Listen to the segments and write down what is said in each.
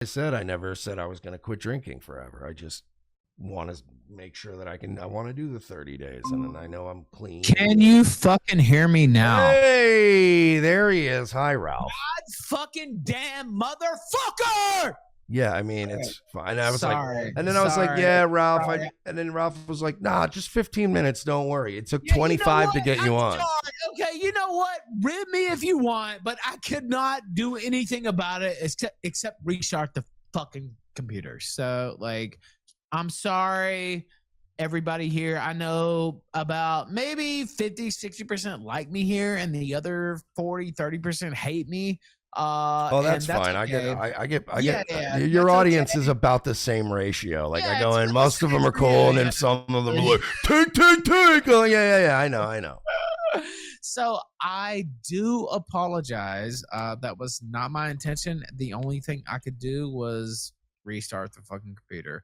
I said I never said I was going to quit drinking forever. I just want to make sure that I want to do the 30 days, and then I know I'm clean. Can you fucking hear me now? Hey, there he is. Hi, Ralph. God fucking damn motherfucker! Yeah, I mean, it's fine. I was Sorry. like, and then I was like, Sorry. yeah, Ralph. Sorry. And then Ralph was like, nah, just 15 minutes. Don't worry. It took Yeah, you know 25 what? to get you I'm on. sorry. Okay, you know what? Rib me if you want, but I could not do anything about it except restart the fucking computer. So, like, I'm sorry, everybody here. I know about maybe 50, 60% like me here, and the other 40, 30% hate me. Oh, that's And that's fine. okay. I get, Yeah, your that's audience okay. is about the same ratio. Like I Yeah, go it's in, about the most of them same are for you. cool, and then Yeah. some of them are like, take. Oh, yeah. I know. So I do apologize. That was not my intention. The only thing I could do was restart the fucking computer.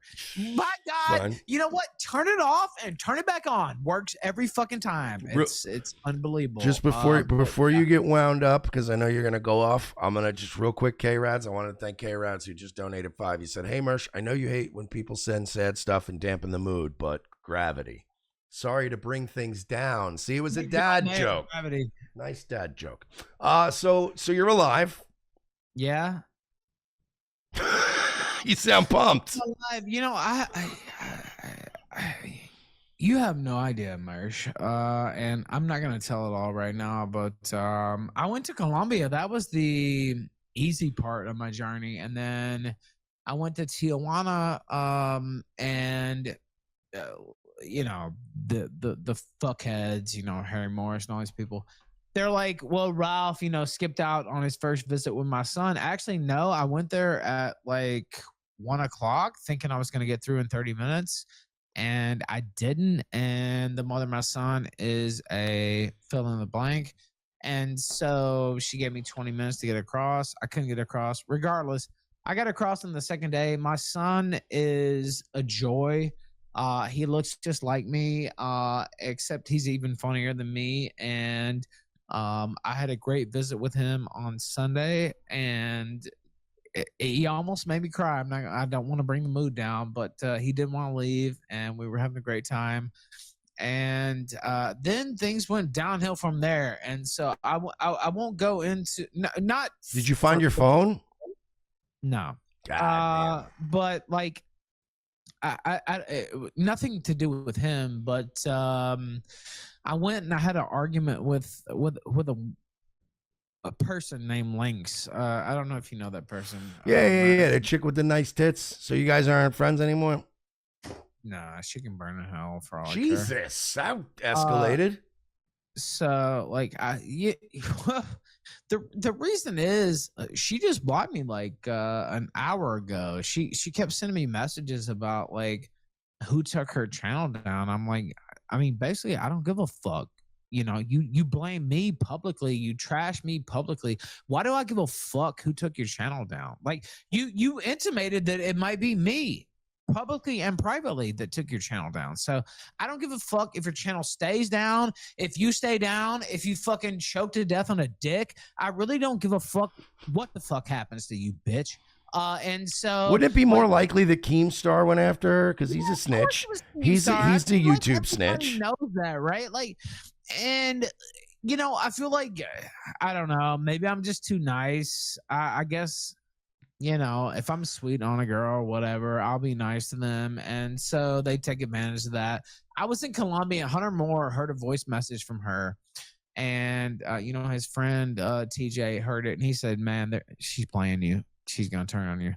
My God, Fine. you know what? Turn it off and turn it back on. Works every fucking time. It's unbelievable. Just before you get wound up, because I know you're gonna go off, I'm gonna just real quick, K-Rads. I want to thank K-Rads who just donated 5. He said, "Hey Mersh, I know you hate when people send sad stuff and dampen the mood, but gravity. Sorry to bring things down. See, it was a dad joke. Gravity. Nice dad joke. So you're alive. Yeah. You sound pumped. Alive. You know, you have no idea, Mersh. And I'm not gonna tell it all right now, but I went to Colombia. That was the easy part of my journey, and then I went to Tijuana. And uh, you know the fuckheads, Harry Morris and all these people. They're like, well, Ralph, skipped out on his first visit with my son. Actually, no, I went there at like 1 o'clock, thinking I was gonna get through in 30 minutes and I didn't. And the mother of my son is a fill in the blank. And so she gave me 20 minutes to get across. I couldn't get across. Regardless, I got across on the second day. My son is a joy. He looks just like me, except he's even funnier than me. And I had a great visit with him on Sunday, and he almost made me cry. I don't want to bring the mood down, but he didn't want to leave, and we were having a great time. And then things went downhill from there. And so I won't go into not. Did you find your phone? No. God But like nothing to do with him, but I went and I had an argument with a person named Lynx. I don't know if you know that person. Yeah. The chick with the nice tits. So you guys aren't friends anymore? Nah, she can burn in hell for all Jesus, that escalated. So like the reason is she just blocked me like an hour ago. She kept sending me messages about like who took her channel down. I'm like, I mean, basically, I don't give a fuck. You blame me publicly, you trash me publicly. Why do I give a fuck who took your channel down? Like you intimated that it might be me publicly and privately that took your channel down. So I don't give a fuck if your channel stays down, if you stay down, if you fucking choke to death on a dick. I really don't give a fuck what the fuck happens to you, bitch. And so wouldn't it be more likely that Keemstar went after her because he's a snitch? He's the YouTube snitch. Knows that, right? Like, and I feel like I don't know. Maybe I'm just too nice. I guess if I'm sweet on a girl or whatever, I'll be nice to them. And so they take advantage of that. I was in Colombia. Hunter Moore heard a voice message from her. And, his friend TJ heard it. And he said, man, she's playing you. She's going to turn on you.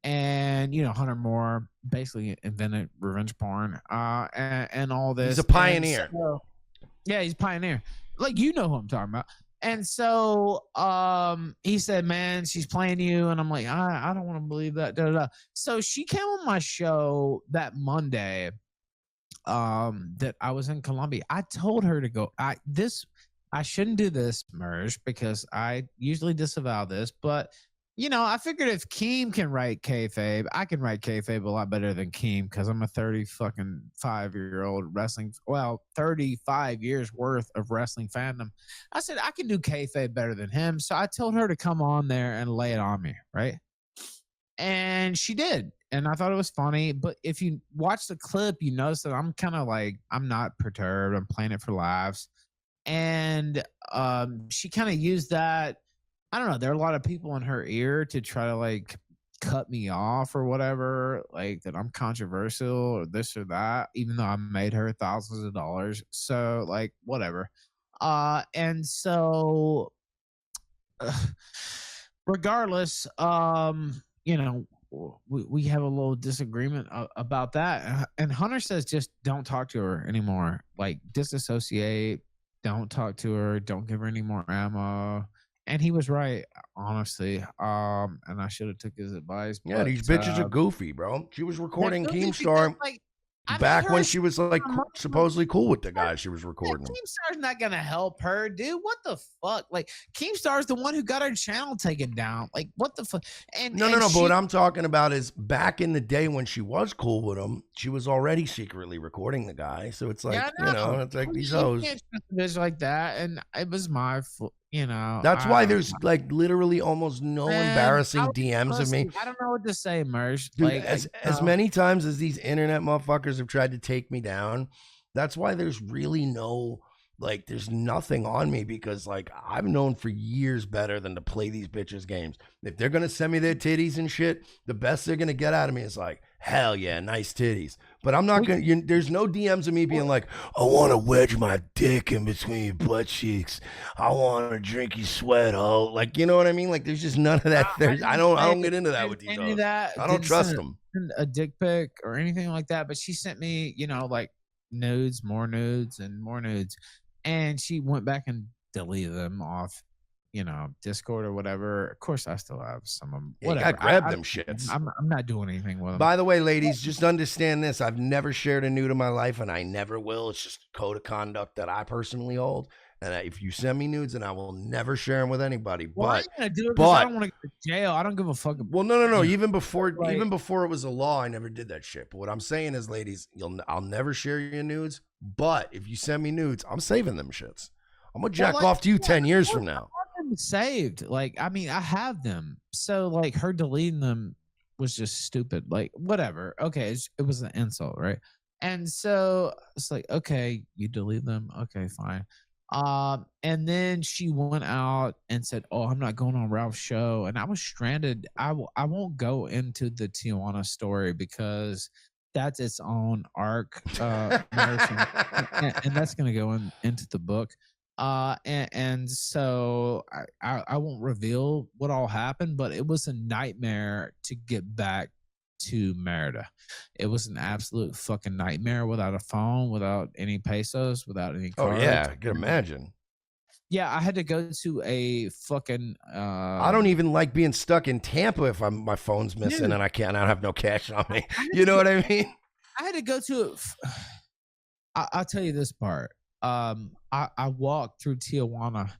And, Hunter Moore basically invented revenge porn and all this. He's a pioneer. Yeah, he's a pioneer. Like, who I'm talking about. And so he said, man, she's playing you. And I'm like, I don't want to believe that. Da, da, da. So she came on my show that Monday that I was in Colombia. I told her to go. I shouldn't do this, Mersh, because I usually disavow this. But, I figured if Keem can write kayfabe, I can write kayfabe a lot better than Keem because I'm a 35-year-old wrestling, 35 years worth of wrestling fandom. I said, I can do kayfabe better than him. So I told her to come on there and lay it on me, right? And she did. And I thought it was funny. But if you watch the clip, you notice that I'm kind of like, I'm not perturbed. I'm playing it for laughs. And she kind of used that. I don't know. There are a lot of people in her ear to try to like cut me off or whatever, like that I'm controversial or this or that, even though I made her thousands of dollars. So like whatever. And so regardless, we have a little disagreement about that. And Hunter says just don't talk to her anymore. Like disassociate, don't talk to her, don't give her any more ammo. And he was right, honestly. And I should have took his advice, Yeah, but these bitches are goofy, bro. She was they're recording goofy because Keemstar like I made back her when a she was like supposedly cool with the guy she was recording him. Keemstar's not gonna help her, dude. What the fuck? Like Keemstar's the one who got her channel taken down. Like what the fuck? No, no, And no. But she what I'm talking about is back in the day when she was cool with him, she was already secretly recording the guy. So it's like, yeah, I know. it's like these You hoes. can't trust a bitch like that. And it was my fault, That's why I there's like literally almost no man, I embarrassing was DMs of me. pussy. I don't know what to say, Mersh. Dude, as many times as these internet motherfuckers have tried to take me down, that's why there's really no like there's nothing on me because like I've known for years better than to play these bitches games. If they're gonna send me their titties and shit, the best they're gonna get out of me is like, hell yeah, nice titties. But I'm not gonna. There's no DMs of me being like, I want to wedge my dick in between your butt cheeks. I want to drink your sweat, oh, like you know what I mean. Like there's just none of that. I don't get into that with these. I don't trust them. A dick pic or anything like that, but she sent me, like nudes, more nudes, and more nudes, and she went back and deleted them off, Discord or whatever. Of course, I still have some of them. Yeah, you Whatever. got grab them shits. I'm not doing anything with them. By the way, ladies, just understand this. I've never shared a nude in my life, and I never will. It's just a code of conduct that I personally hold. And if you send me nudes, and I will never share them with anybody. Well, I but ain't gonna do it because I don't want to go to jail. I don't give a fuck. Well, no. Even before it was a law, I never did that shit. But what I'm saying is, ladies, I'll never share your nudes. But if you send me nudes, I'm saving them shits. I'm gonna jack off to you 10 years from now. I have them saved. Like, I mean, I have them. So, like, her deleting them was just stupid. Like, whatever. Okay, it was an insult, right? And so it's like, okay, you delete them. Okay, fine. And then she went out and said, "Oh, I'm not going on Ralph's show," and I was stranded. I won't go into the Tijuana story because that's its own arc, and that's going to go into the book. And so I won't reveal what all happened, but it was a nightmare to get back to Merida. It was an absolute fucking nightmare without a phone, without any pesos, without any cards. Oh yeah, I can imagine. Yeah, I had to go to a fucking. I don't even like being stuck in Tampa if my phone's missing and I don't have no cash on me. You know what I mean? I had to go to. I'll tell you this part. I walked through Tijuana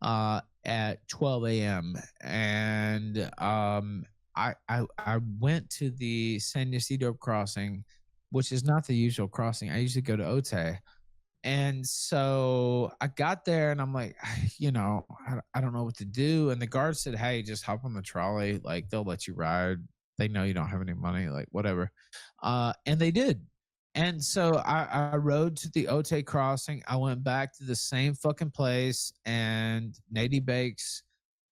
at 12 a.m. and I went to the San Ysidro crossing, which is not the usual crossing. I usually go to Otay. And so I got there and I'm like, I don't know what to do. And the guard said, hey, just hop on the trolley. Like they'll let you ride. They know you don't have any money, like whatever. And they did. And so I rode to the Otay crossing. I went back to the same fucking place and Nady Bakes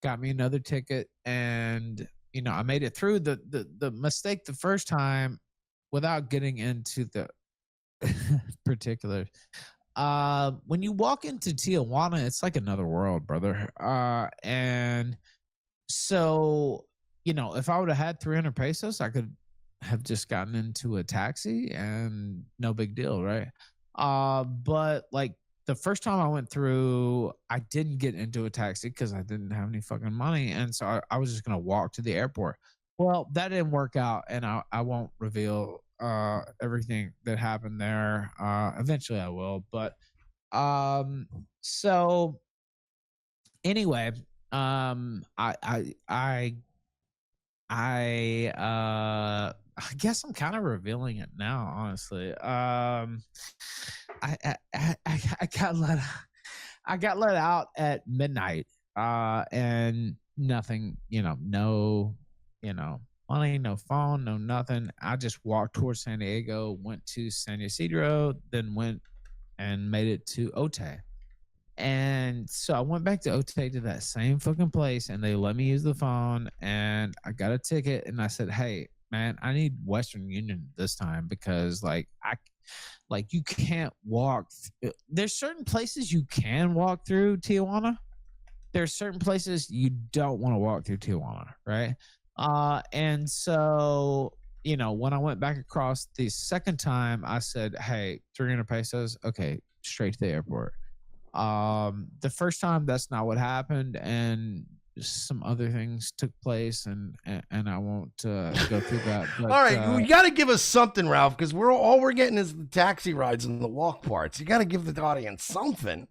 got me another ticket. And, I made it through the mistake the first time without getting into the particulars. When you walk into Tijuana, it's like another world, brother. And so, if I would have had 300 pesos, I could have just gotten into a taxi and no big deal, right? But like the first time I went through, I didn't get into a taxi because I didn't have any fucking money. And so I was just going to walk to the airport. Well, that didn't work out. And I won't reveal everything that happened there. Eventually I will. But so anyway, I guess I'm kind of revealing it now, honestly. I got let out at midnight, and nothing, no, money, no phone, no nothing. I just walked towards San Diego, went to San Ysidro, then went and made it to Otay. And so I went back to Otay to that same fucking place, and they let me use the phone, and I got a ticket, and I said, "Hey, man, I need Western Union this time because like you can't walk. There's certain places you can walk through Tijuana. There's certain places you don't want to walk through Tijuana, right? And so when I went back across the second time, I said, "Hey, 300 pesos, okay, straight to the airport." The first time, that's not what happened, and some other things took place, and I won't go through that. But All right, you got to give us something, Ralph, because we're getting is the taxi rides and the walk parts. You got to give the audience something.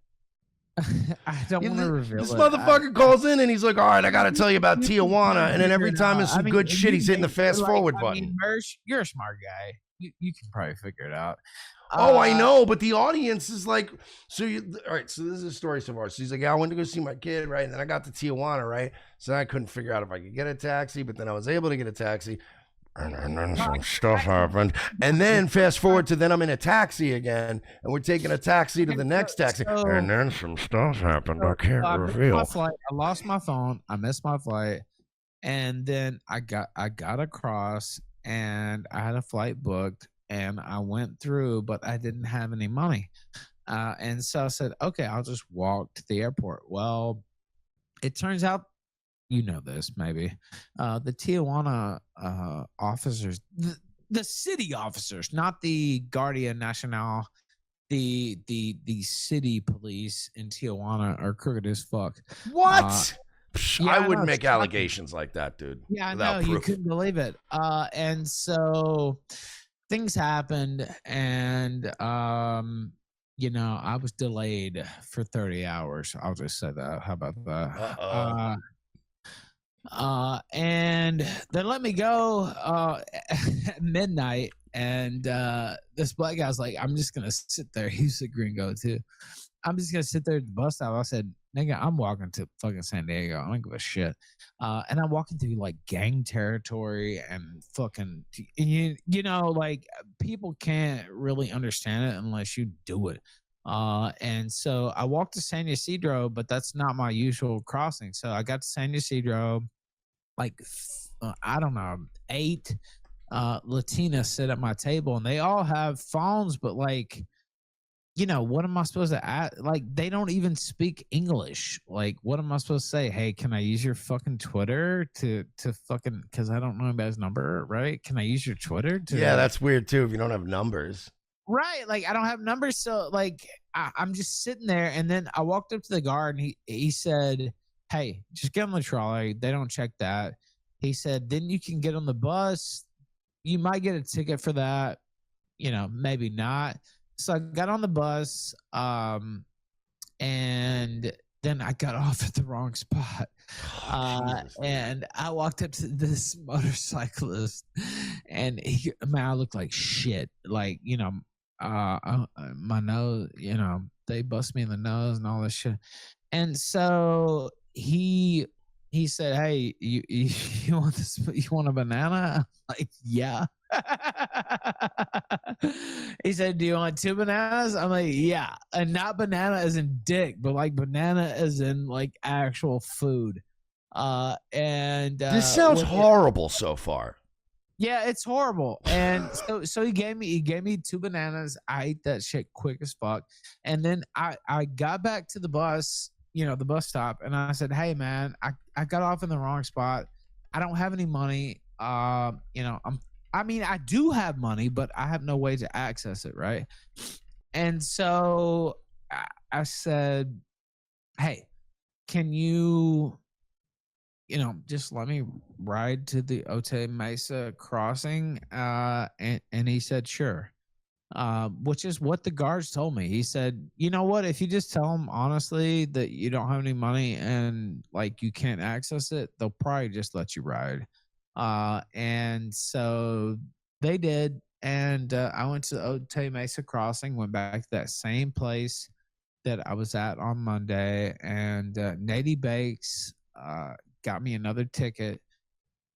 I don't want to reveal this it. motherfucker calls in and he's like, "All right, I got to tell you about Tijuana," and then every time it's some good shit, he's hitting the fast forward button. Mersh, you're a smart guy. You can probably figure it out. Oh, I know, but the audience is like, all right, so this is a story so far. So he's like, "Yeah, I went to go see my kid, right? And then I got to Tijuana, right? So I couldn't figure out if I could get a taxi, but then I was able to get a taxi. And then some stuff happened. And then fast forward to then I'm in a taxi again, and we're taking a taxi to the next taxi. And then some stuff happened. I can't reveal. I lost my phone. I missed my flight. And then I got across, and I had a flight booked, and I went through, but I didn't have any money. And so I said, okay, I'll just walk to the airport. Well, it turns out, this maybe, the Tijuana officers, the city officers, not the Guardia Nacional, the city police in Tijuana are crooked as fuck. What? I wouldn't make allegations like that, dude. Yeah, I know. You couldn't believe it. And so things happened, and I was delayed for 30 hours. I'll just say that. How about that? And they let me go at midnight, and this black guy's like, "I'm just gonna sit there." He's a gringo too. "I'm just gonna sit there at the bus stop." I said, "Nigga, I'm walking to fucking San Diego. I don't give a shit." And I'm walking through like gang territory and fucking, like people can't really understand it unless you do it. And so I walked to San Ysidro, but that's not my usual crossing. So I got to San Ysidro, like, I don't know, 8 Latinas sit at my table, and they all have phones, but like, what am I supposed to add? Like, they don't even speak English. Like, what am I supposed to say? "Hey, can I use your fucking Twitter to fucking, because I don't know anybody's number, right? Can I use your Twitter to?" Yeah, that's weird too if you don't have numbers. Right. Like, I don't have numbers. So like, I'm just sitting there, and then I walked up to the guard, and he said, "Hey, just get on the trolley. They don't check that." He said, "Then you can get on the bus. You might get a ticket for that. Maybe not." So I got on the bus, and then I got off at the wrong spot. And I walked up to this motorcyclist, and I looked like shit. Like, my nose, they bust me in the nose and all this shit. And so he said, "Hey, you want this? You want a banana?" I'm like, "Yeah." He said, "Do you want 2 bananas?" I'm like, "Yeah." And not banana as in dick, but like banana as in like actual food. And this sounds horrible so far. Yeah, it's horrible. And so he gave me 2 bananas. I ate that shit quick as fuck. And then I got back to the bus, the bus stop, and I said, "Hey man, I got off in the wrong spot. I don't have any money. I do have money, but I have no way to access it, right?" And so I said, "Hey, can you just let me ride to the Otay Mesa crossing?" And he said, "Sure." Which is what the guards told me. He said, "You know what? If you just tell them honestly that you don't have any money and like you can't access it, they'll probably just let you ride." And so they did. And I went to the Otay Mesa crossing, went back to that same place that I was at on Monday, and Nady Bakes got me another ticket.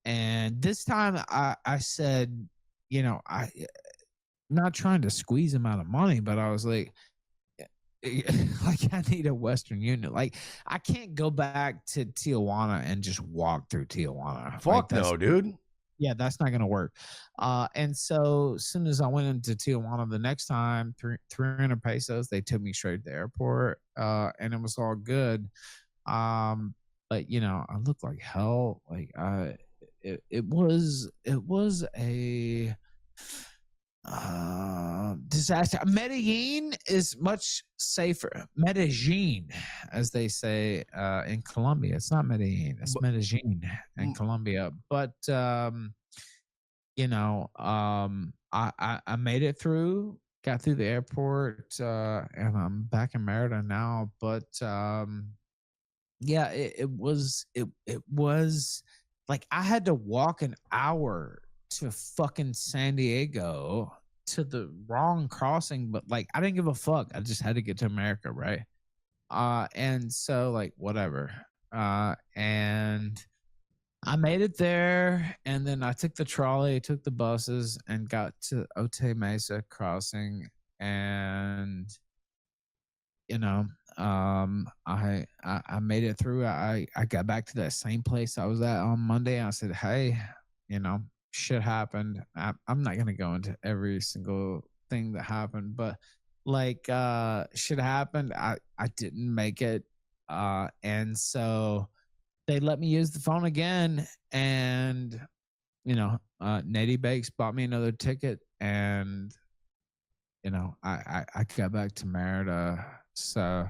And this time I said, I not trying to squeeze him out of money, but I was like, like I need a Western Union. Like I can't go back to Tijuana and just walk through Tijuana. Like Fuck no, dude. yeah, that's not gonna work. And so as soon as I went into Tijuana the next time, 300 pesos, they took me straight to the airport, and it was all good. But I looked like hell. Like it was a disaster. Medellin is much safer. Medellin, as they say in Colombia. It's not Medellin. It's But, Medellin in Colombia. But I made it through. Got through the airport, and I'm back in Merida now. But yeah, it was like I had to walk an hour to fucking San Diego to the wrong crossing, but like I didn't give a fuck. I just had to get to America, right? And so like whatever. And I made it there, and then I took the trolley, took the buses, and got to Otay Mesa crossing, and you know I made it through. I got back to that same place I was at on Monday. I said, hey, you know shit happened. I'm not gonna go into every single thing that happened, but like shit happened. I didn't make it, and so they let me use the phone again, and Nettie Bakes bought me another ticket, and I got back to Merida. So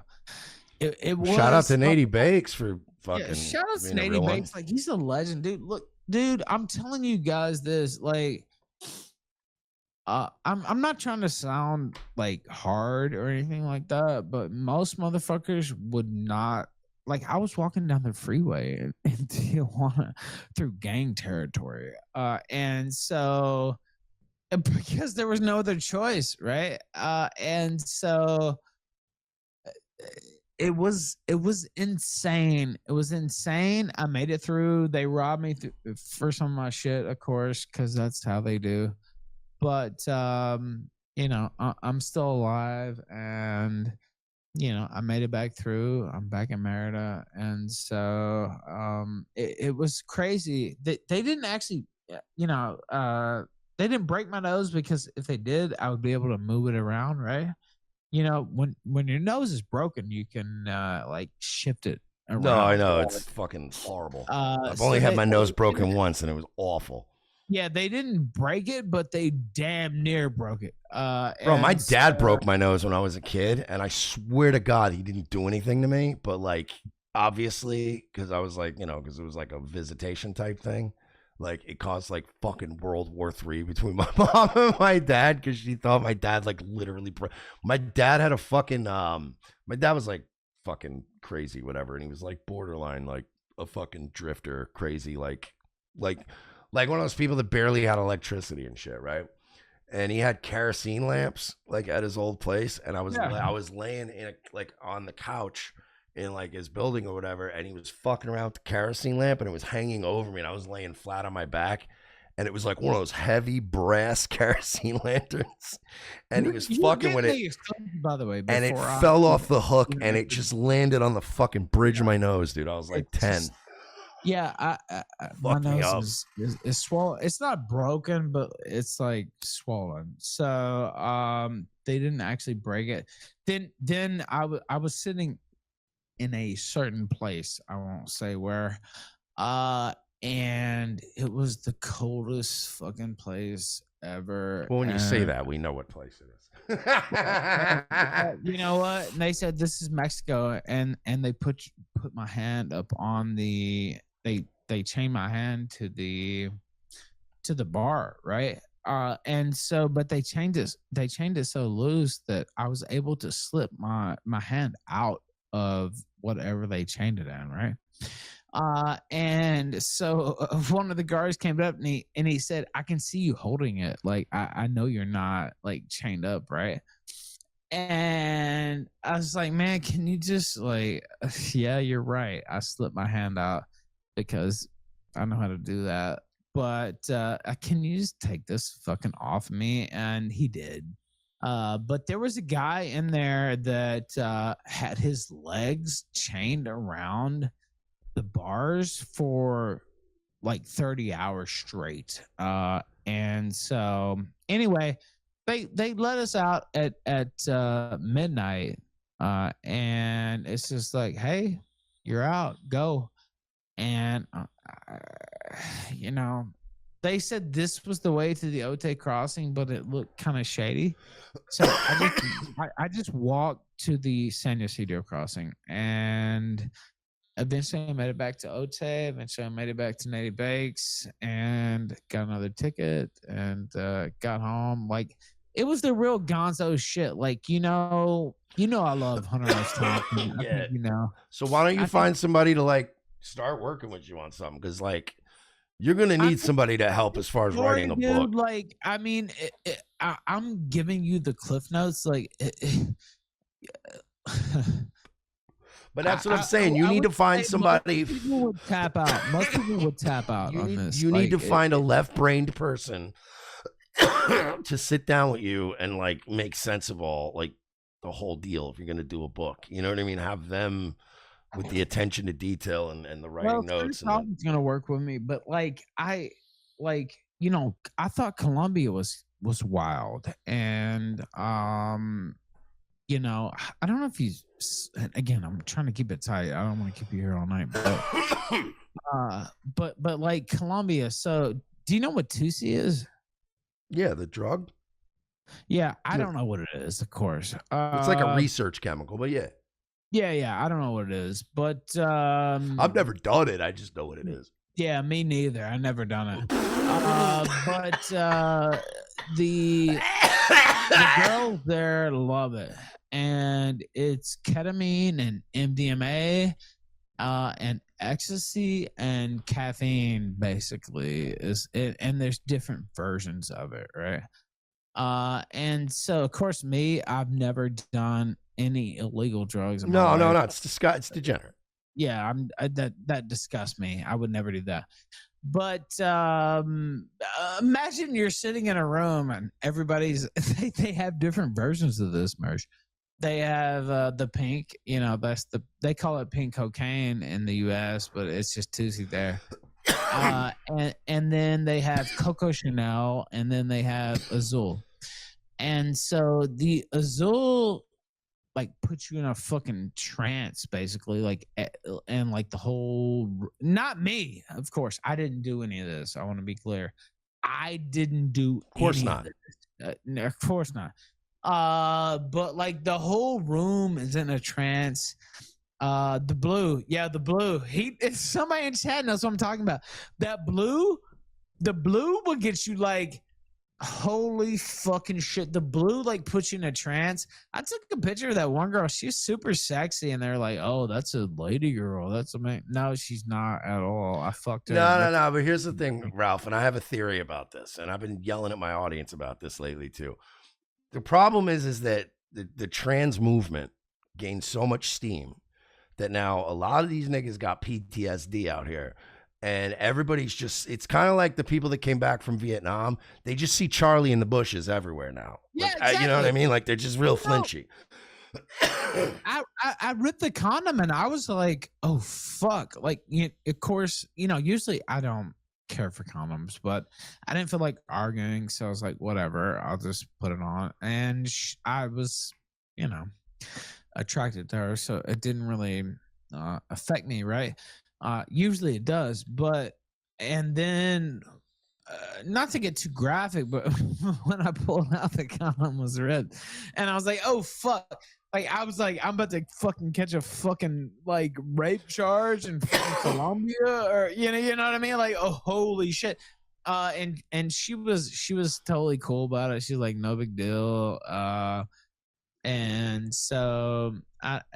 it shout out was to Nady Bakes for yeah. fucking Shout out to being a Nettie real one. Bakes. Like he's a legend, dude. Look, dude, I'm telling you guys this. Like, I'm not trying to sound like hard or anything like that, but most motherfuckers would not. Like I was walking down the freeway in Tijuana through gang territory, and so because there was no other choice, right? And so it was insane. It was insane. I made it through. They robbed me for some of my shit, of course, because that's how they do. But I'm still alive, and I made it back through. I'm back in Merida, and so it was crazy. They didn't actually, they didn't break my nose, because if they did, I would be able to move it around, right? When your nose is broken, you can like shift it No, I around. know it's fucking horrible. I've only So had they, my nose they broken didn't, once, and it was awful. yeah, they didn't break it, but they damn near broke it. Bro, my And dad so broke my nose when I was a kid, and I swear to God, he didn't do anything to me. But like, obviously, because I was like, because it was like a visitation type thing. Like, it caused like fucking World War III between my mom and my dad because she thought my dad like literally. My dad had a fucking. My dad was like fucking crazy, whatever, and he was like borderline like a fucking drifter, crazy, like, like one of those people that barely had electricity and shit, right? And he had kerosene lamps like at his old place, and yeah, I was laying in like on the couch in like his building or whatever, and he was fucking around with the kerosene lamp, and it was hanging over me, and I was laying flat on my back, and it was like one of those heavy brass kerosene lanterns, and he was you were fucking getting with the it, extension, by the way, and it before I. fell off the hook, and it just landed on the fucking bridge of my nose, dude. I was like It's 10. just yeah, my Fucked me nose up. is swollen. It's not broken, but it's like swollen. So they didn't actually break it. Then I was sitting in a certain place. I won't say where. Uh and it was the coldest fucking place ever. Well, when you say And that, we know what place it is. you know what? And they said this is Mexico, and they put my hand up on they chained my hand to the bar, right? And so, but they chained it so loose that I was able to slip my hand out of whatever they chained it in, right? And so one of the guards came up, and he said, I can see you holding it. Like, I know you're not like chained up, right? And I was like, man, can you just like, yeah, you're right. I slipped my hand out because I know how to do that. But can you just take this fucking off me? And he did. But there was a guy in there that had his legs chained around the bars for like 30 hours straight. And so anyway, they let us out at midnight. And it's just like, hey, you're out, go. And you know, they said this was the way to the Otay crossing, but it looked kind of shady. So I just walked to the San Ysidro crossing, and eventually I made it back to Otay. Eventually I made it back to Native Bakes and got another ticket and got home. Like, it was the real gonzo shit. Like, I love Hunter S. Thompson. I Yeah. think, you know. So why don't you find somebody to like start working with you on something? Because like you're gonna need somebody to help as far as writing a book. Like, I mean, I'm giving you the cliff notes. Like, but that's what I'm saying. You need to find somebody. Most people would tap out. Most people would tap out on this. You need to find a left-brained person to sit down with you and like make sense of all like the whole deal. If you're gonna do a book, you know what I mean. Have them with the attention to detail and the writing notes. It's gonna work with me, but I thought Colombia was wild, and I don't know if he's, again, I'm trying to keep it tight. I don't want to keep you here all night, but like Colombia. So do you know what Tusi is? Yeah, the drug. Yeah, I don't know what it is. Of course, it's like a research chemical, but yeah. Yeah, I don't know what it is, but I've never done it. I just know what it is. Yeah, me neither. I never done it. But the girls there love it, and it's ketamine and MDMA, and ecstasy and caffeine. Basically, is it? And there's different versions of it, right? And so of course, I've never done any illegal drugs. No, it's degenerate. Yeah, that disgusts me. I would never do that. But imagine you're sitting in a room and everybody's they have different versions of this, Mersh. They have the pink, they call it pink cocaine in the US, but it's just Tusi there. And then they have Coco Chanel, and then they have Azul. And so the Azul like puts you in a fucking trance, basically, like, and like the whole, not me, of course, I didn't do any of this. I want to be clear. I didn't do of course not. Of course not. But like the whole room is in a trance. The blue. If somebody in chat knows what I'm talking about. The blue will get you like, holy fucking shit. The blue like puts you in a trance. I took a picture of that one girl. She's super sexy, and they're like, oh, that's a lady girl. That's amazing. No, she's not at all. I fucked her. No. But here's the thing, Ralph, and I have a theory about this, and I've been yelling at my audience about this lately too. The problem is that the trans movement gained so much steam that now a lot of these niggas got PTSD out here. And everybody's just, it's kind of like the people that came back from Vietnam. They just see Charlie in the bushes everywhere now. Yeah, like, exactly. You know what I mean? Like, they're just real flinchy. I ripped the condom and I was like, oh, fuck. Like, of course, usually I don't care for condoms, but I didn't feel like arguing. So I was like, whatever, I'll just put it on. And I was, attracted to her. So it didn't really affect me, right? Usually it does, and then not to get too graphic, but when I pulled out, the condom was red, and I was like, "Oh fuck!" Like I was like, "I'm about to fucking catch a fucking like rape charge in Colombia," or you know what I mean? Like, oh holy shit! And she was totally cool about it. She's like, "No big deal." And so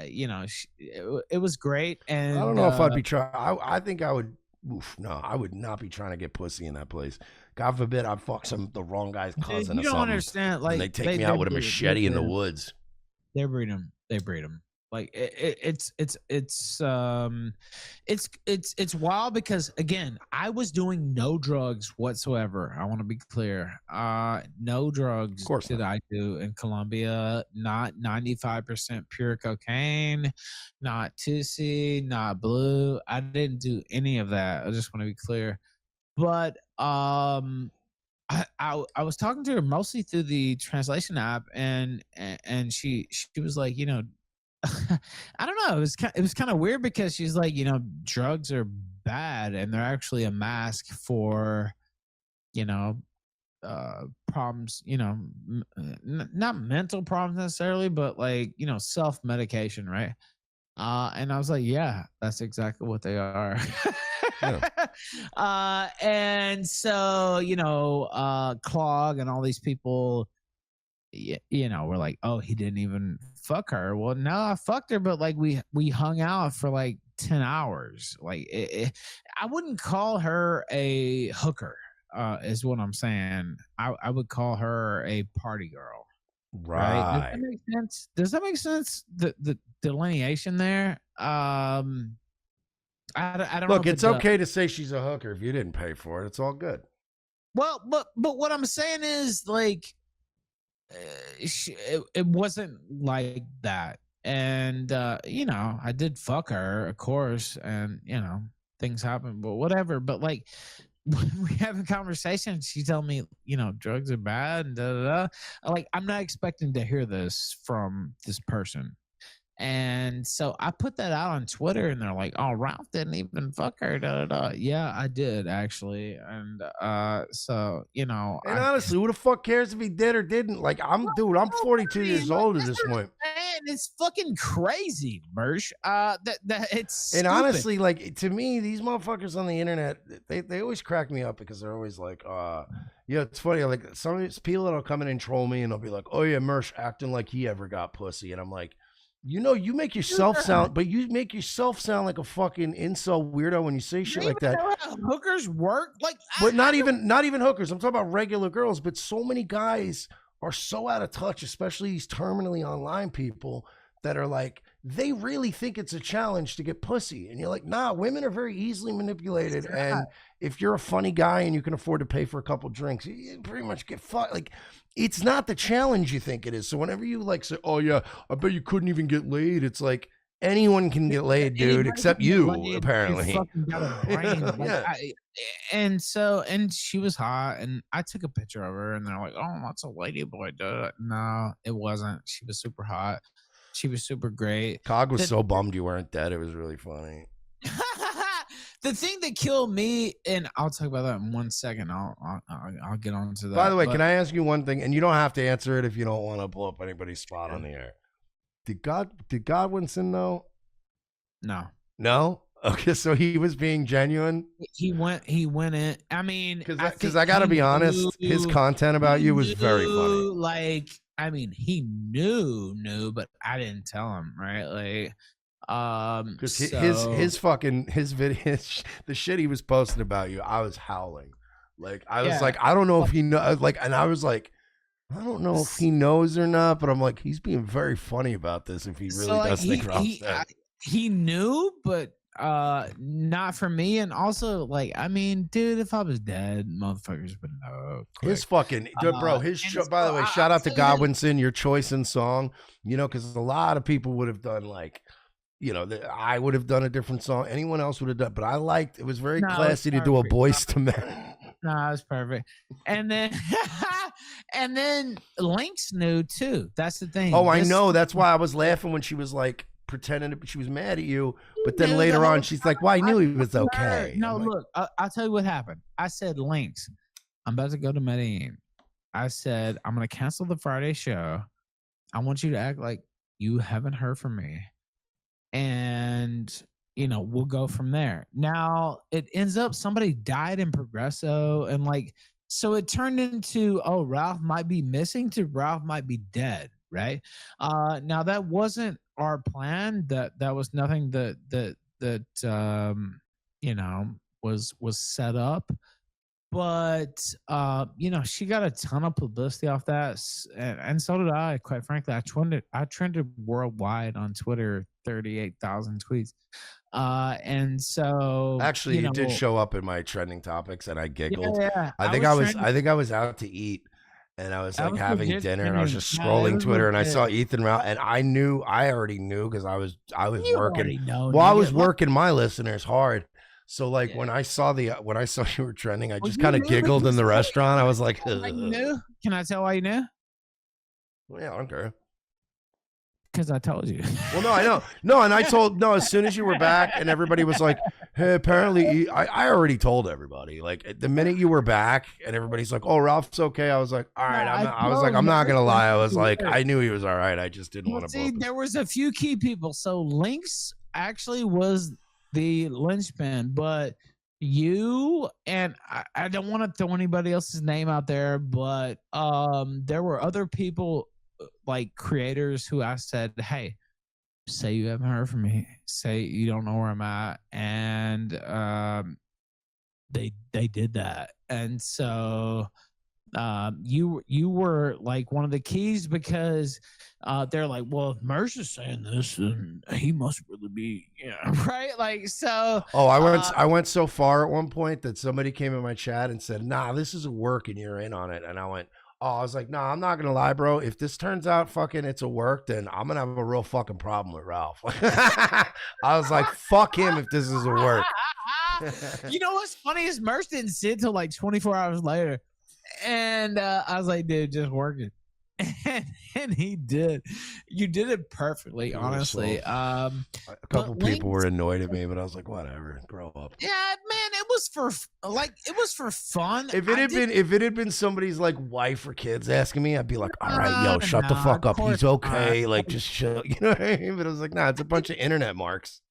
it was great. And I don't know if I'd be trying. I think I would. I would not be trying to get pussy in that place. God forbid I fuck the wrong guy's cousin. You don't understand. Like, and they take me out with a machete in the woods. They breed them. Like it's wild because again, I was doing no drugs whatsoever. I want to be clear. No Of drugs course did not. I do in Colombia. Not 95% pure cocaine, not Tusi, not blue. I didn't do any of that. I just want to be clear. But I was talking to her mostly through the translation app, and she was like, you know, I don't know. It was kind of weird because she's like, you know, drugs are bad and they're actually a mask for, you know, problems, you know, not mental problems necessarily, but like, you know, self medication, right? And I was like, yeah, that's exactly what they are. Yeah. And so, you know, Clog and all these people, you know, we're like, oh, he didn't even fuck her. Well, no, I fucked her, but like we hung out for like 10 hours. Like I wouldn't call her a hooker, is what I'm saying. I would call her a party girl. Right? Does that Right. make sense? Does that make sense? The delineation there. I don't know Look, if it it's does. okay to say she's a hooker if you didn't pay for it. It's all good. Well, but what I'm saying is like it wasn't like that. And you know, I did fuck her, of course, and you know, things happen, but whatever. But like when we have a conversation, she tell me, you know, drugs are bad and da da da. Like I'm not expecting to hear this from this person. And so I put that out on Twitter, and they're like, "Oh, Ralph didn't even fuck her." Da, da, da. Yeah, I did actually, and so you know, And honestly, who the fuck cares if he did or didn't? Like, I'm 42 nobody, years like old at that's this what point. I'm saying. It's fucking crazy, Mersh. That it's And stupid. honestly, like to me, these motherfuckers on the internet, they always crack me up because they're always like, yeah, it's funny. Like some of these people that'll come in and troll me and they'll be like, oh yeah, Mersh acting like he ever got pussy. And I'm like, you know, you make yourself Yeah. sound, but you make yourself sound like a fucking incel weirdo when you say You shit even like that. know how hookers work. Like But I don't. not even hookers. I'm talking about regular girls. But so many guys are so out of touch, especially these terminally online people that are like, they really think it's a challenge to get pussy. And you're like, nah, women are very easily manipulated. And if you're a funny guy and you can afford to pay for a couple drinks, you pretty much get fucked. Like, it's not the challenge you think it is. So whenever you like say, oh yeah, I bet you couldn't even get laid, it's like anyone can get laid, dude, Anybody except can get you, laid if you apparently. fucking got a brain. Like Yeah. and so and she was hot, and I took a picture of her, and they're like, "Oh, that's a lady boy." Duh. No, it wasn't. She was super hot. She was super great. Cog was The so bummed you weren't dead. It was really funny. the thing that killed me, and I'll talk about that in 1 second. I'll get on to By the that. way, But can I ask you one thing? And you don't have to answer it if you don't want to blow up anybody's spot on the air. Did Godwinson know? no, No. Okay, so he was being genuine. he went in. I mean, I Because think I got to be honest, his content about he you was very funny. knew, like, I mean, he knew, but I didn't tell him, right? Like, Because so his fucking his video, the shit he was posting about you, I was howling. Like I was yeah, like, I don't know if he know. Like, and I was like, I don't know if he knows or not, but I'm like, he's being very funny about this if he so really like does think Ralph's dead. he knew, but not for me. And also, like, I mean, dude, if I was dead, motherfuckers would know His quick. fucking bro, his And by so the way, I'll shout out to tell you this. Godwinson, your choice in song. You know, because a lot of people would have done like, you know, I would have done a different song. Anyone else would have done, but I liked. It was very No, it's classy to do a perfect. Boys to Men. No, it's perfect. And then and then Lynx knew too. That's the thing. Oh, I This know. That's why I was laughing when she was like pretending she was mad at you, he but then knew the later on whole she's time. like, "Well, I I knew he was told her, okay." no, I'm like, look, I'll tell you what happened. I said, Lynx, I'm about to go to Medellin. I said, I'm gonna cancel the Friday show. I want you to act like you haven't heard from me. And you know, we'll go from there. Now it ends up somebody died in Progresso, and like so it turned into, oh, Ralph might be missing to Ralph might be dead, right? Now that wasn't our plan. That was nothing that you know was set up. but she got a ton of publicity off that, and so did I. Quite frankly, I trended worldwide on Twitter, 38,000 tweets. And so Actually, it did show up in my trending topics, and I yeah, giggled. yeah, I I think was I was trending. I think I was out to eat, and I was I like was having legit dinner, and I was trending. just No, it scrolling was Twitter, and I legit. saw Ethan Ralph, and I already knew because I was You working. already know, Well, I nigga. was working my listeners hard. So like Yeah. when I saw you were trending, I Well, just you kind of knew giggled in because the restaurant. I was like, why you ugh. knew? Can I tell why you knew? Well, yeah, I don't care. Because I told you. Well, no, I know. No, and I told no as soon as you were back, and everybody was like, "Hey, apparently, I already told everybody. Like the minute you were back, and everybody's like, "Oh, Ralph's okay." I was like, "All No, right." I I was like, told "I'm not gonna Mersh and lie." I he was like, worked. I knew he was all right. I just didn't want But to blow see, up his. there was a few key people. So Lynx actually was the linchpin, but you and I don't want to throw anybody else's name out there, but there were other people like creators who I said, hey, say you haven't heard from me, say you don't know where I'm at, and they did that, and so you were like one of the keys because they're like, well, if Mersh is saying this, then he must really be, right? Like, so, Oh, uh, I went so far at one point that somebody came in my chat and said, "Nah, this is a work, and you're in on it." And I went, "Oh, I was like, nah, I'm not gonna lie, bro. If this turns out fucking it's a work, then I'm gonna have a real fucking problem with Ralph." I was like, "Fuck him if this is a work." you know what's funny is Mersh didn't sit till like 24 hours later. And I was like, dude, just work it. And he did. You did it perfectly, honestly. A couple But people were Links, annoyed at me, but I was like, whatever, grow up. yeah, man, it was for fun. If it had been somebody's like wife or kids asking me, I'd be like, all right, yo, shut the Nah, fuck of up. course He's okay. not. Like, just chill. You know what I mean? But I was like, nah, it's a bunch of internet marks.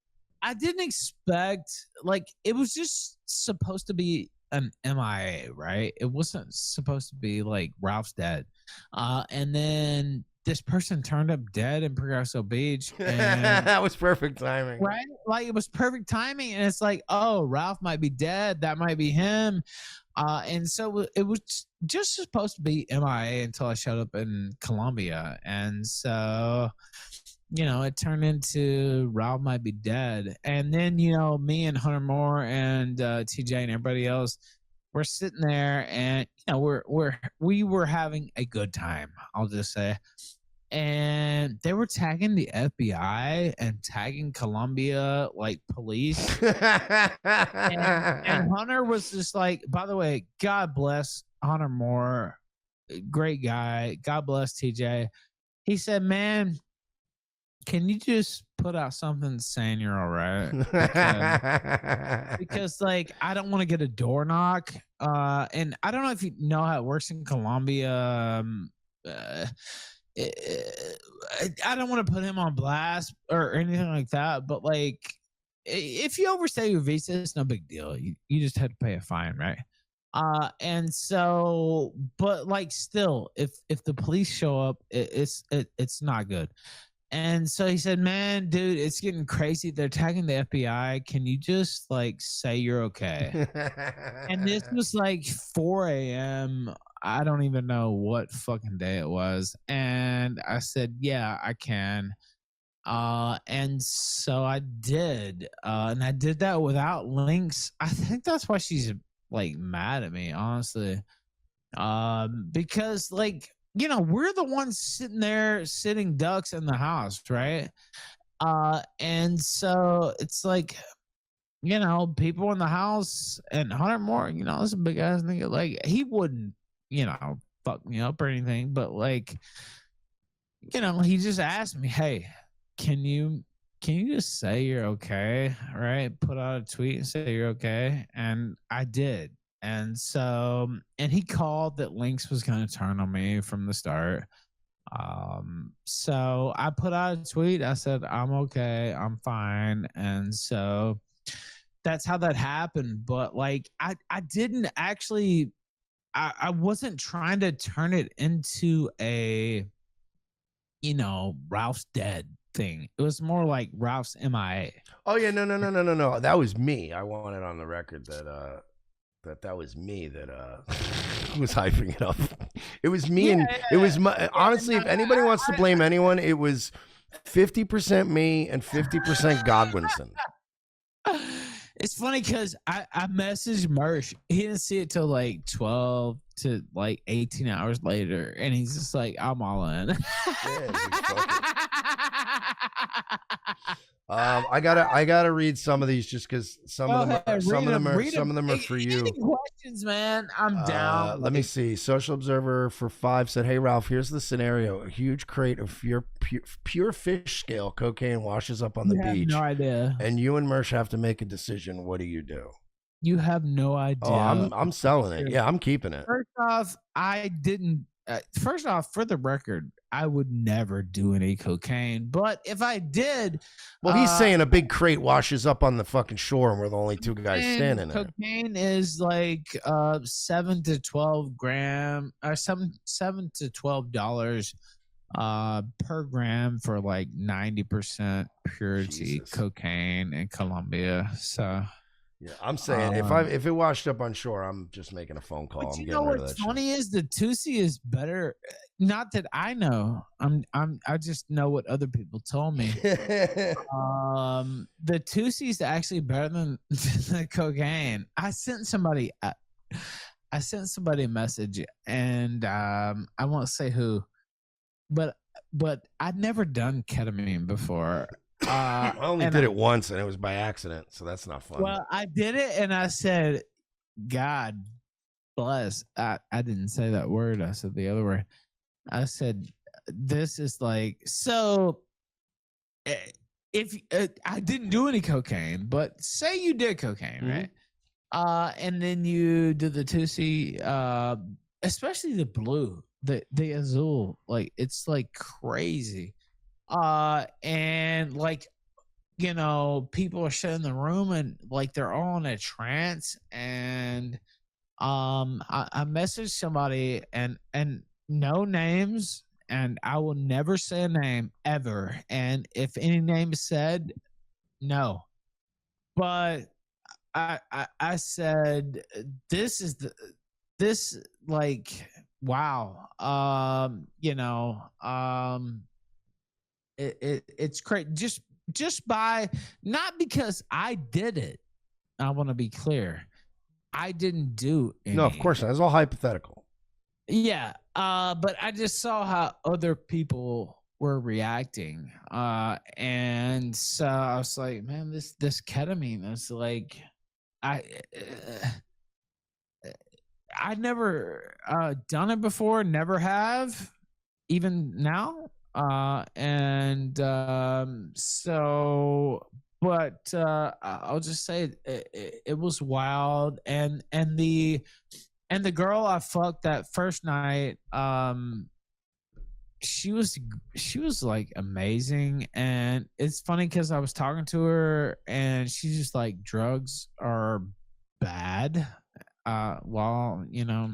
I didn't expect, like, it was just supposed to be an MIA, right? It wasn't supposed to be like Ralph's dead. And then this person turned up dead in Progresso Beach, and That was perfect timing. right, like it was perfect timing. And it's like, oh, Ralph might be dead. That might be him. And so it was just supposed to be MIA until I showed up in Colombia. And so it turned into Ralph might be dead. And then, me and Hunter Moore and TJ and everybody else, we're sitting there, and we were having a good time, I'll just say. And they were tagging the FBI and tagging Colombia like police. And Hunter was just like, by the way, God bless Hunter Moore, great guy. God bless TJ. He said, man, can you just put out something saying you're all right? Because like, I don't want to get a door knock. And I don't know if you know how it works in Colombia. I don't want to put him on blast or anything like that, but like, if you overstay your visa, it's no big deal. You just have to pay a fine, right? And so, but like, still, if the police show up, it's not good. And so he said, man, dude, it's getting crazy. They're tagging the FBI. Can you just like say you're okay? And this was like 4 a.m. I don't even know what fucking day it was. And I said, yeah, I can. And so I did. And I did that without links. I think that's why she's like mad at me, honestly. Because like, we're the ones sitting there sitting ducks in the house, right? And so it's like, people in the house, and Hunter Moore, this a big ass nigga. Like, he wouldn't, fuck me up or anything, but like, he just asked me, hey, can you just say you're okay? Right? Put out a tweet and say you're okay. And I did. And so, and he called that Lynx was going to turn on me from the start. So I put out a tweet. I said, I'm okay. I'm fine. And so that's how that happened. But like, I didn't actually, I wasn't trying to turn it into a, Ralph's dead thing. It was more like Ralph's MIA. Oh yeah, no. That was me. I want it on the record that that was me that was hyping it up. It was me, Yeah, and it was my, honestly, no, if anybody wants to blame anyone, it was 50% me and 50% Godwinson. It's funny because I messaged Mersh. He didn't see it till like 12 to like 18 hours later. And he's just like, I'm all in. Yeah, dude, fuck it. I gotta read some of these just because some of them are some of them are for you. Any questions, man? I'm down. Let me see. Social Observer for 5 said, "Hey Ralph, here's the scenario: a huge crate of pure fish scale cocaine washes up on the You have beach, no idea. and you and Mersh have to make a decision. What do you do?" You have no idea. Oh, I'm selling it. Yeah, I'm keeping it. First off, I didn't. First off, for the record, I would never do any cocaine. But if I did, Well, he's saying a big crate washes up on the fucking shore, and we're the only 2 guys standing there. Cocaine is like 7 to 12 gram, or seven to $12 per gram for like 90% purity Jesus. cocaine in Colombia. So yeah, I'm saying if it washed up on shore, I'm just making a phone call. But I'm you getting know rid of what's that funny is the Tusi is better. Not that I know. I just know what other people told me. shit. The Tusi is actually better than the cocaine. I sent somebody a message, and I won't say who, but I'd never done ketamine before. I only did it once, and it was by accident, so that's not fun. Well, I did it, and I said, God bless. I didn't say that word. I said the other word. I said, this is like, so if I didn't do any cocaine, but say you did cocaine, right? And then you did the Tusi, especially the blue, the azul, like it's like crazy. And like, you know, people are sitting in the room and like they're all in a trance. And I messaged somebody, and no names, and I will never say a name ever. And if any name is said, no. But I said this like, wow. You know, it's crazy. Just by, not because I did it. I want to be clear. I didn't do any. No, of course not. It's all hypothetical. Yeah. But I just saw how other people were reacting. And so I was like, man, this ketamine is like, I'd never done it before, never have, even now. So, but I'll just say it was wild. And the girl I fucked that first night, she was like amazing. And it's funny because I was talking to her, and she's just like, drugs are bad. Well, you know,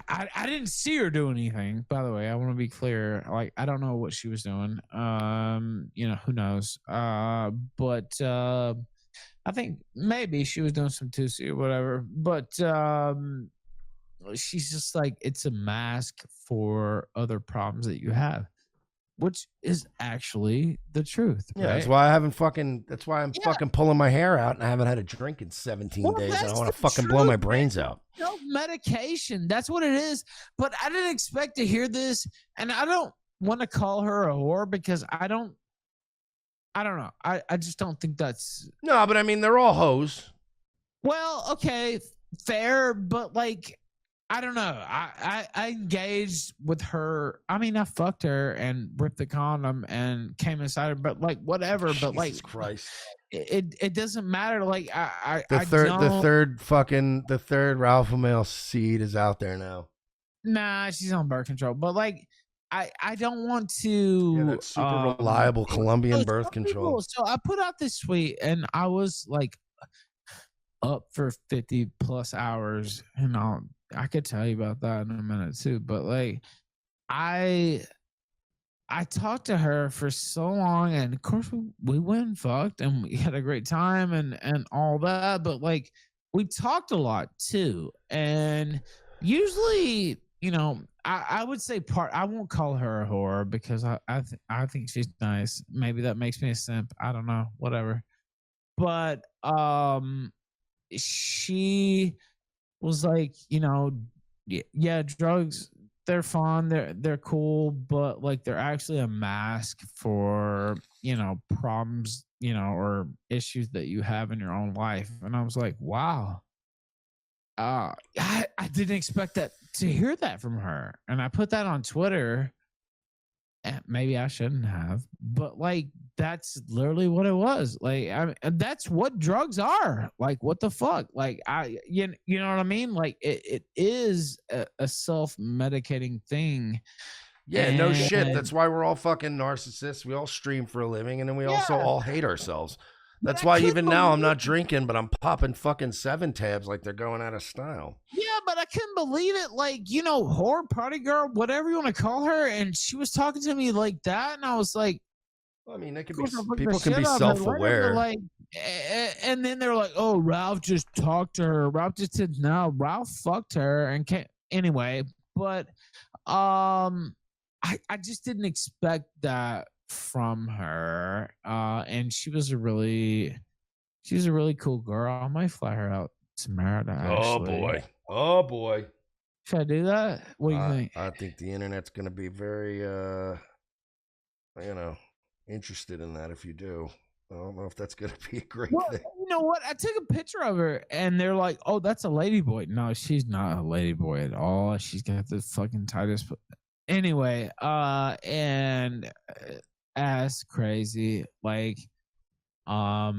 I didn't see her do anything, by the way. I want to be clear. Like, I don't know what she was doing. You know, who knows? But I think maybe she was doing some Tusi or whatever. But she's just like, it's a mask for other problems that you have, which is actually the truth. Yeah, right? that's why I'm fucking pulling my hair out, and I haven't had a drink in 17 days, and I want to fucking blow my brains out. Self-medication, that's what it is. But I didn't expect to hear this, and I don't want to call her a whore because I don't know. I just don't think that's... No, but I mean, they're all hoes. Well, okay, fair, but like, I don't know. I engaged with her. I mean, I fucked her and ripped the condom and came inside her, but like, whatever. But Jesus like, Christ, it doesn't matter. Like, the third alpha male seed is out there now. Nah, she's on birth control. But like, I don't want to. Yeah, that's super reliable Colombian birth control. So I put out this tweet, and I was like up for 50 plus hours, and I could tell you about that in a minute too. But like, I talked to her for so long, and of course we went and fucked, and we had a great time and all that. But like, we talked a lot too. And usually, I would say I won't call her a whore because I think she's nice. Maybe that makes me a simp. I don't know, whatever. But she was like, yeah, drugs, they're fun, they're cool, but like they're actually a mask for, problems, or issues that you have in your own life. And I was like, wow. I didn't expect that to hear that from her. And I put that on Twitter. And maybe I shouldn't have, but like that's literally what it was. Like and that's what drugs are. Like what the fuck? Like you know what I mean? Like it is a self-medicating thing. Yeah, no And shit. That's why we're all fucking narcissists. We all stream for a living, and then we also yeah, all hate ourselves. but That's I why couldn't even now I'm believe not drinking, but I'm popping fucking 7 tabs like they're going out of style. Yeah, but I couldn't believe it. Like, whore, party girl, whatever you want to call her. And she was talking to me like that. And I was like, Well, I mean, they of could be course, I'll fuck the people can shit be out of her later. But self-aware. like, and then they're like, oh, Ralph just talked to her. Ralph just said, no, Ralph fucked her. And can't, anyway, but I just didn't expect that from her. And she's a really cool girl. I might fly her out to Merida, Oh actually. boy. Oh boy. Should I do that? What do you think? I think the internet's going to be very, you know, interested in that if you do. I don't know if that's going to be a great Well, thing. you know what? I took a picture of her and they're like, oh, that's a lady boy. No, she's not a lady boy at all. She's got the fucking tightest. Anyway, and ass crazy. Like, I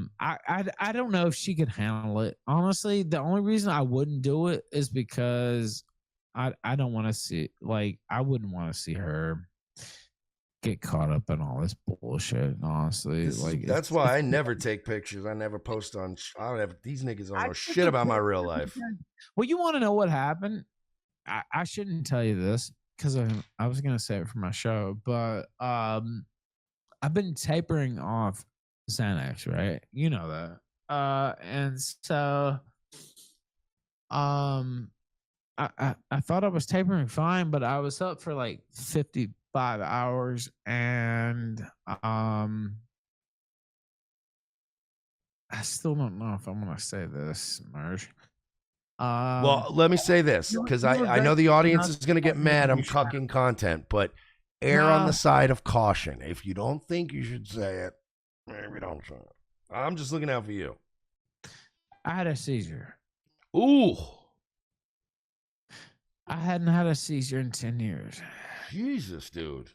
don't know if she could handle it. Honestly, the only reason I wouldn't do it is because I don't want to see, like, I wouldn't want to see her get caught up in all this bullshit. Honestly, like That's why I never take pictures. I never post on. I don't have these niggas don't know shit about my real life. Well, you want to know what happened? I shouldn't tell you this because I was gonna say it for my show, but I've been tapering off Xanax, right? You know that. And so um I thought I was tapering fine, but I was up for like 55 hours and I still don't know if I'm gonna say this, Mersh. Well, let me say this because You were I know great. the audience Not is going to get mad. I'm cucking content, but err on the no, side of caution. If you don't think you should say it, maybe don't say it. I'm just looking out for you. I had a seizure. Ooh, I hadn't had a seizure in 10 years. Jesus, dude.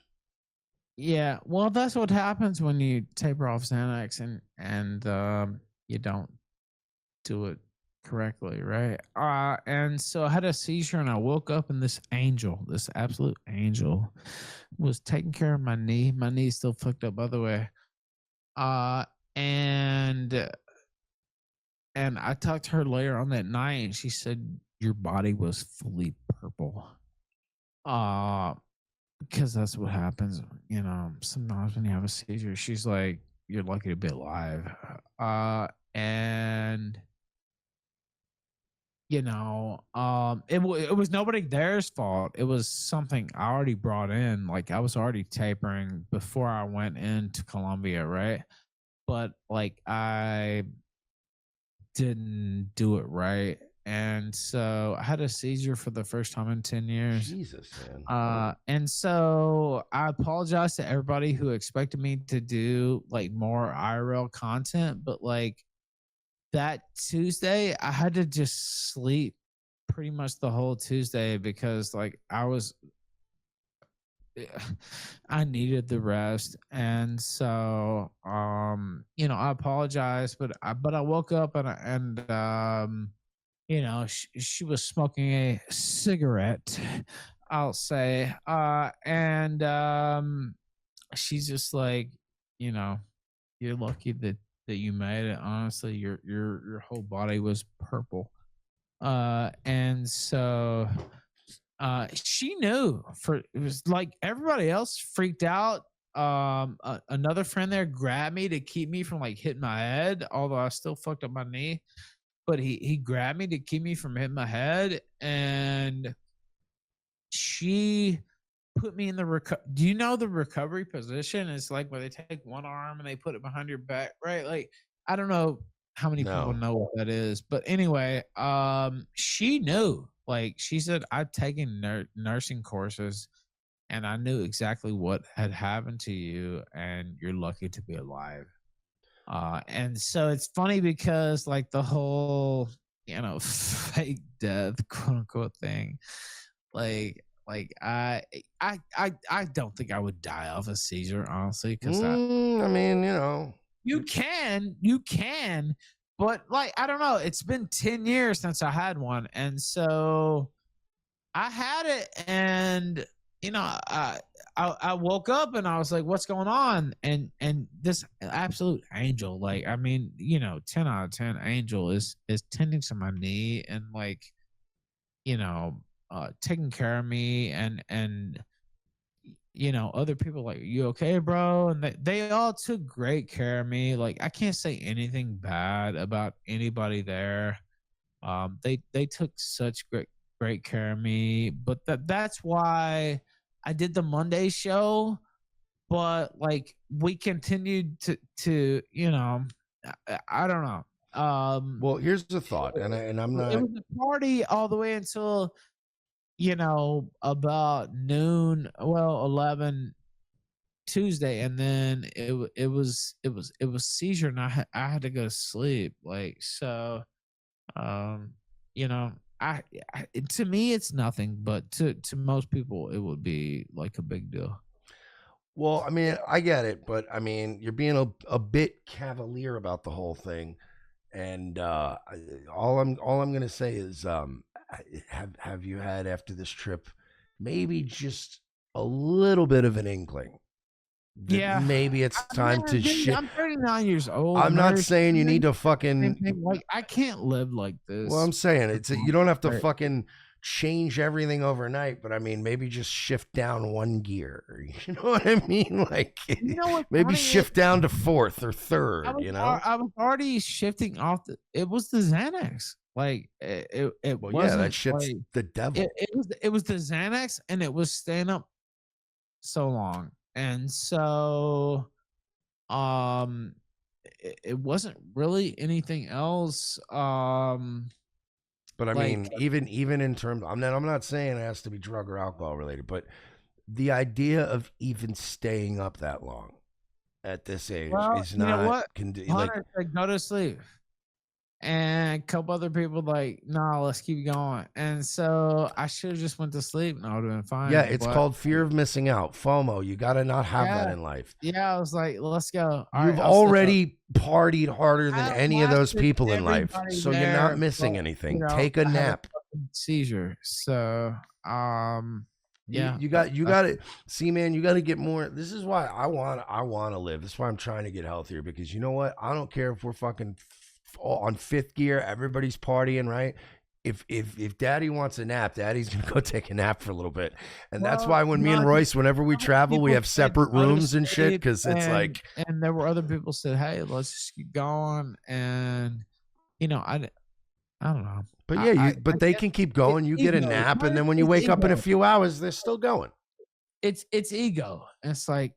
Yeah, well, that's what happens when you taper off Xanax and you don't do it correctly, right? And so I had a seizure and I woke up and this angel, this absolute angel, was taking care of my knee. My knee's still fucked up, by the way. Uh, and and I talked to her later on that night, and she said your body was fully purple. Uh, because that's what happens, sometimes when you have a seizure. She's like, you're lucky to be alive. And it was nobody there's fault. It was something I already brought in. Like I was already tapering before I went into Colombia, right? But like I didn't do it right. And so I had a seizure for the first time in 10 years. Jesus, man. And so I apologize to everybody who expected me to do like more IRL content, but like that Tuesday, I had to just sleep pretty much the whole Tuesday because like I needed the rest. And so I apologize, but I woke up and she was smoking a cigarette, I'll say. And she's just like, you know, you're lucky that you made it. Honestly, your whole body was purple. And so she knew. For it was like everybody else freaked out. Another friend there grabbed me to keep me from like hitting my head, although I still fucked up my knee. but he grabbed me to keep me from hitting my head, and she put me in the do you know the recovery position? It's like where they take one arm and they put it behind your back, right? Like, I don't know how many people No. know what that is, but anyway, she knew. Like, she said, I've taken nursing courses and I knew exactly what had happened to you, and you're lucky to be alive. And so it's funny because like the whole, fake death, quote unquote thing, like I don't think I would die of a seizure, honestly, because I mean, you can, but like I don't know. It's been 10 years since I had one, and so I had it, and you know, I woke up and I was like, "What's going on?" And this absolute angel, like I mean, 10 out of 10 angel is tending to my knee and like taking care of me, and other people like, you okay, bro? And they all took great care of me. Like I can't say anything bad about anybody there. They took such great care of me, but that's why I did the Monday show. But like we continued to I don't know. well, here's the thought, and I'm It not. was a party all the way until about noon, well, 11 Tuesday, and then it was seizure, and I had to go to sleep. Like so, um, you know, to me it's nothing, but to most people it would be like a big deal. Well, I mean, I get it, but I mean, you're being a bit cavalier about the whole thing. And all I'm gonna say is, have you had after this trip maybe just a little bit of an inkling that Yeah, maybe it's time to dude, shit? I'm 39 years old, I'm not Mersh. saying you I need mean, to same fucking. thing. Like I can't live like Well, this. I'm saying it's you don't have to Right. fucking change everything overnight, but I mean maybe just shift down one gear. You know what I mean? Like You know what's maybe funny is shift down to fourth or I third. was You know? I was already shifting off it was the Xanax. Like it Well, yeah, that wasn't shit's like the devil. it was the Xanax, and it was staying up so long. And so um it wasn't really anything else. But I Like mean, even in terms, I'm not saying it has to be drug or alcohol related, but the idea of even staying up that long at this age well, is you know not what? like. Hunter said go to sleep. And a couple other people like, nah, let's keep going. And so I should have just went to sleep and I would have been Yeah, fine. it's But called fear of missing out, FOMO. You got to not have yeah, that in life. yeah, I was like, let's go. All right, You've I'll stay up. already partied harder than I any of those lasted people in life, everybody so you're not there, but missing anything. Take a I had a nap. fucking seizure. So You, yeah, you that, got you that's got to see, man. You got to get more. This is why I want to live. This is why I'm trying to get healthier, because you know what? I don't care if we're fucking on fifth gear. Everybody's partying, right? If Daddy wants a nap, Daddy's gonna go take a nap for a little bit, and that's well, why when me and Royce, whenever we other travel, we people have said separate go to rooms and shit, sleep, because it's and like. there were other people said, hey, let's just keep going. And I don't know. But I yeah, I, but I they guess can keep it's going. You get a ego. nap, and Mine then when you is wake up in a ego. few hours, they're still going. It's ego. It's like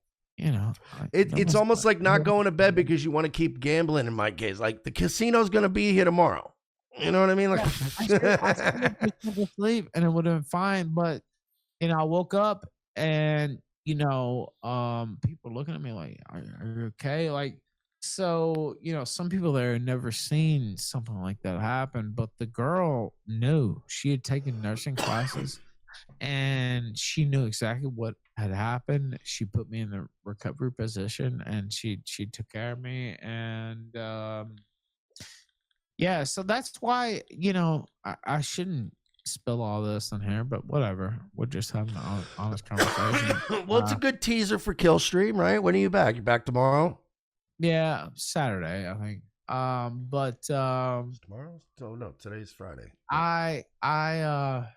It's nobody's almost like not going to bed yeah, because you want to keep gambling. In my case, like the casino's going to be here tomorrow. You know what I mean? Like, I should have just went to sleep and it would have been fine. But I woke up and people looking at me like, are you okay? Like, so some people there had never seen something like that happen, but the girl knew. She had taken nursing classes and she knew exactly what had happened. She put me in the recovery position and she took care of me. And yeah, so that's why I shouldn't spill all this in here, but whatever. We're just having an honest conversation. well, it's a good teaser for Kill Stream, right? When are you back? You back tomorrow? Yeah, Saturday, I think. But Tomorrow? Oh no, today's Friday. I I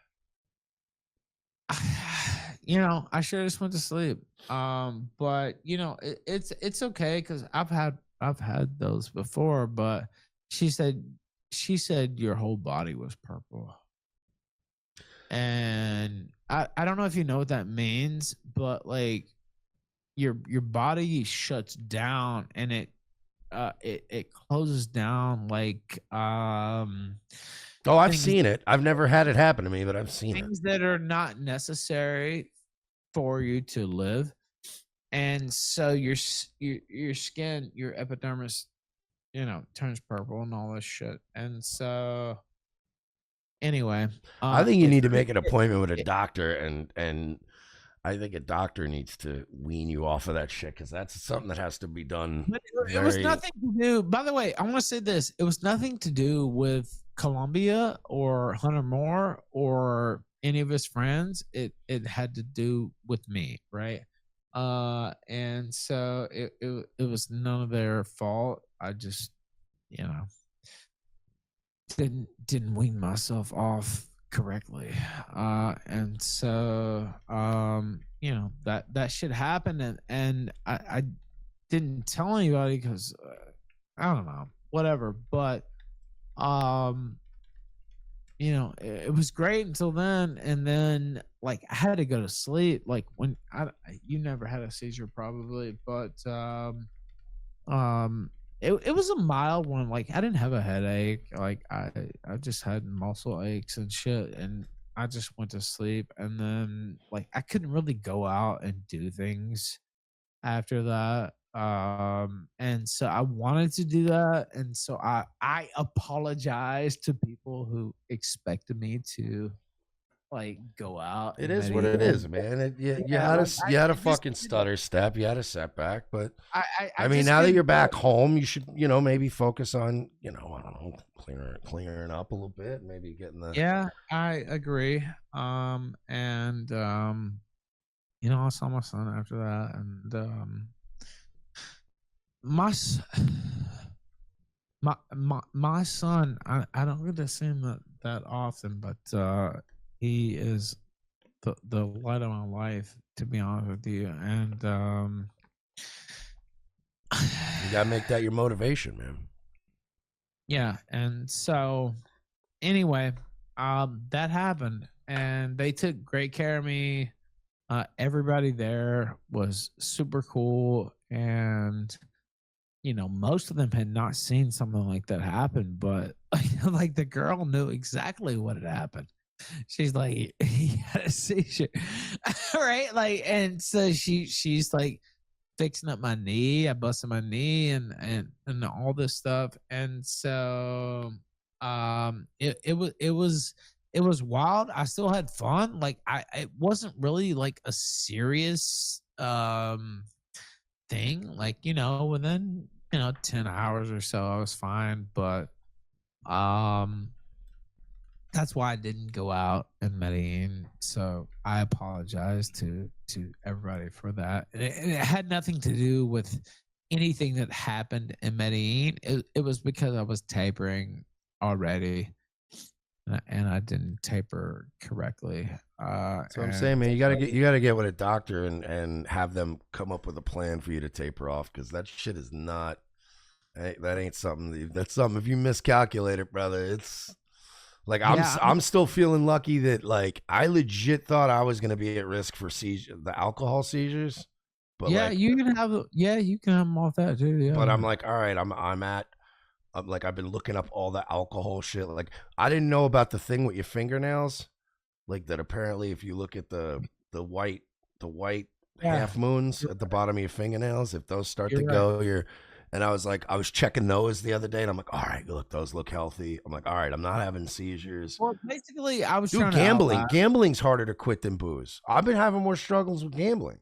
should have just went to sleep. But it's okay because I've had those before. But she said she said your whole body was purple. And I don't know if you know what that means, but like your body shuts down and it closes down like Oh, I've things seen it. I've never had it happen to me, but I've seen it. things that are not necessary for you to live. And so your skin, your epidermis, turns purple and all this shit. And so anyway, I think you it, need to it, make an appointment with a it doctor, and I think a doctor needs to wean you off of that shit because that's something that has to be done but it was very. nothing to do. By the way, I want to say this: it was nothing to do with Columbia or Hunter Moore or any of his friends. It had to do with me, right? And so it was none of their fault. I just, you know, didn't wean myself off correctly. And so that shit happened, and I didn't tell anybody because I don't know, whatever. But um, it was great until then, and then like I had to go to sleep. Like when you never had a seizure probably, but um, it was a mild one. Like I didn't have a headache. Like I just had muscle aches and shit, and I just went to sleep. And then like I couldn't really go out and do things after that. And so I wanted to do that, and so I apologized to people who expected me to like go out It and is what meditate. it is, man. You Yeah, had like you had a I just fucking didn't. stutter step. You had a setback, but I I mean, just now that couldn't you're do back it. home, you should maybe focus on I don't know clearing up a little bit, maybe getting the. Yeah, I agree. I saw my son after that, and my s- my son, I don't get to see him that often, but he is the light of my life, to be honest with you. And You gotta make that your motivation, man. yeah, and so anyway, that happened, and they took great care of me. Everybody there was super cool, and most of them had not seen something like that happen, but like the girl knew exactly what had happened. She's like, he had a seizure, right? Like, and so she's like fixing up my knee. I busted my knee and all this stuff, and so it was wild. I still had fun. Like, it wasn't really like a serious thing. Like, within 10 hours or so, I was fine. But um that's why I didn't go out in Medellin. So I apologize to everybody for that. And it had nothing to do with anything that happened in Medellin. It was because I was tapering already, and I didn't taper correctly. So I'm saying, And man, you gotta get with a doctor and have them come up with a plan for you to taper off because that shit is not. That ain't something. That's something. If you miscalculate it, brother, it's like yeah, I'm still feeling lucky that like I legit thought I was gonna be at risk for the alcohol seizures, but yeah, like you can have them off that too. but I'm Yeah, like, all right, I'm like I've been looking up all the alcohol shit. Like I didn't know about the thing with your fingernails, like that. Apparently, if you look at the white the white yeah, half moons you're at the bottom of your fingernails, if those start to right. go, you're. And I was like, I was checking those the other day, and I'm like, all right, look, those look healthy. I'm like, all right, I'm not having seizures. Well, basically, I was Dude, trying to outlast. gambling's harder to quit than booze. I've been having more struggles with gambling.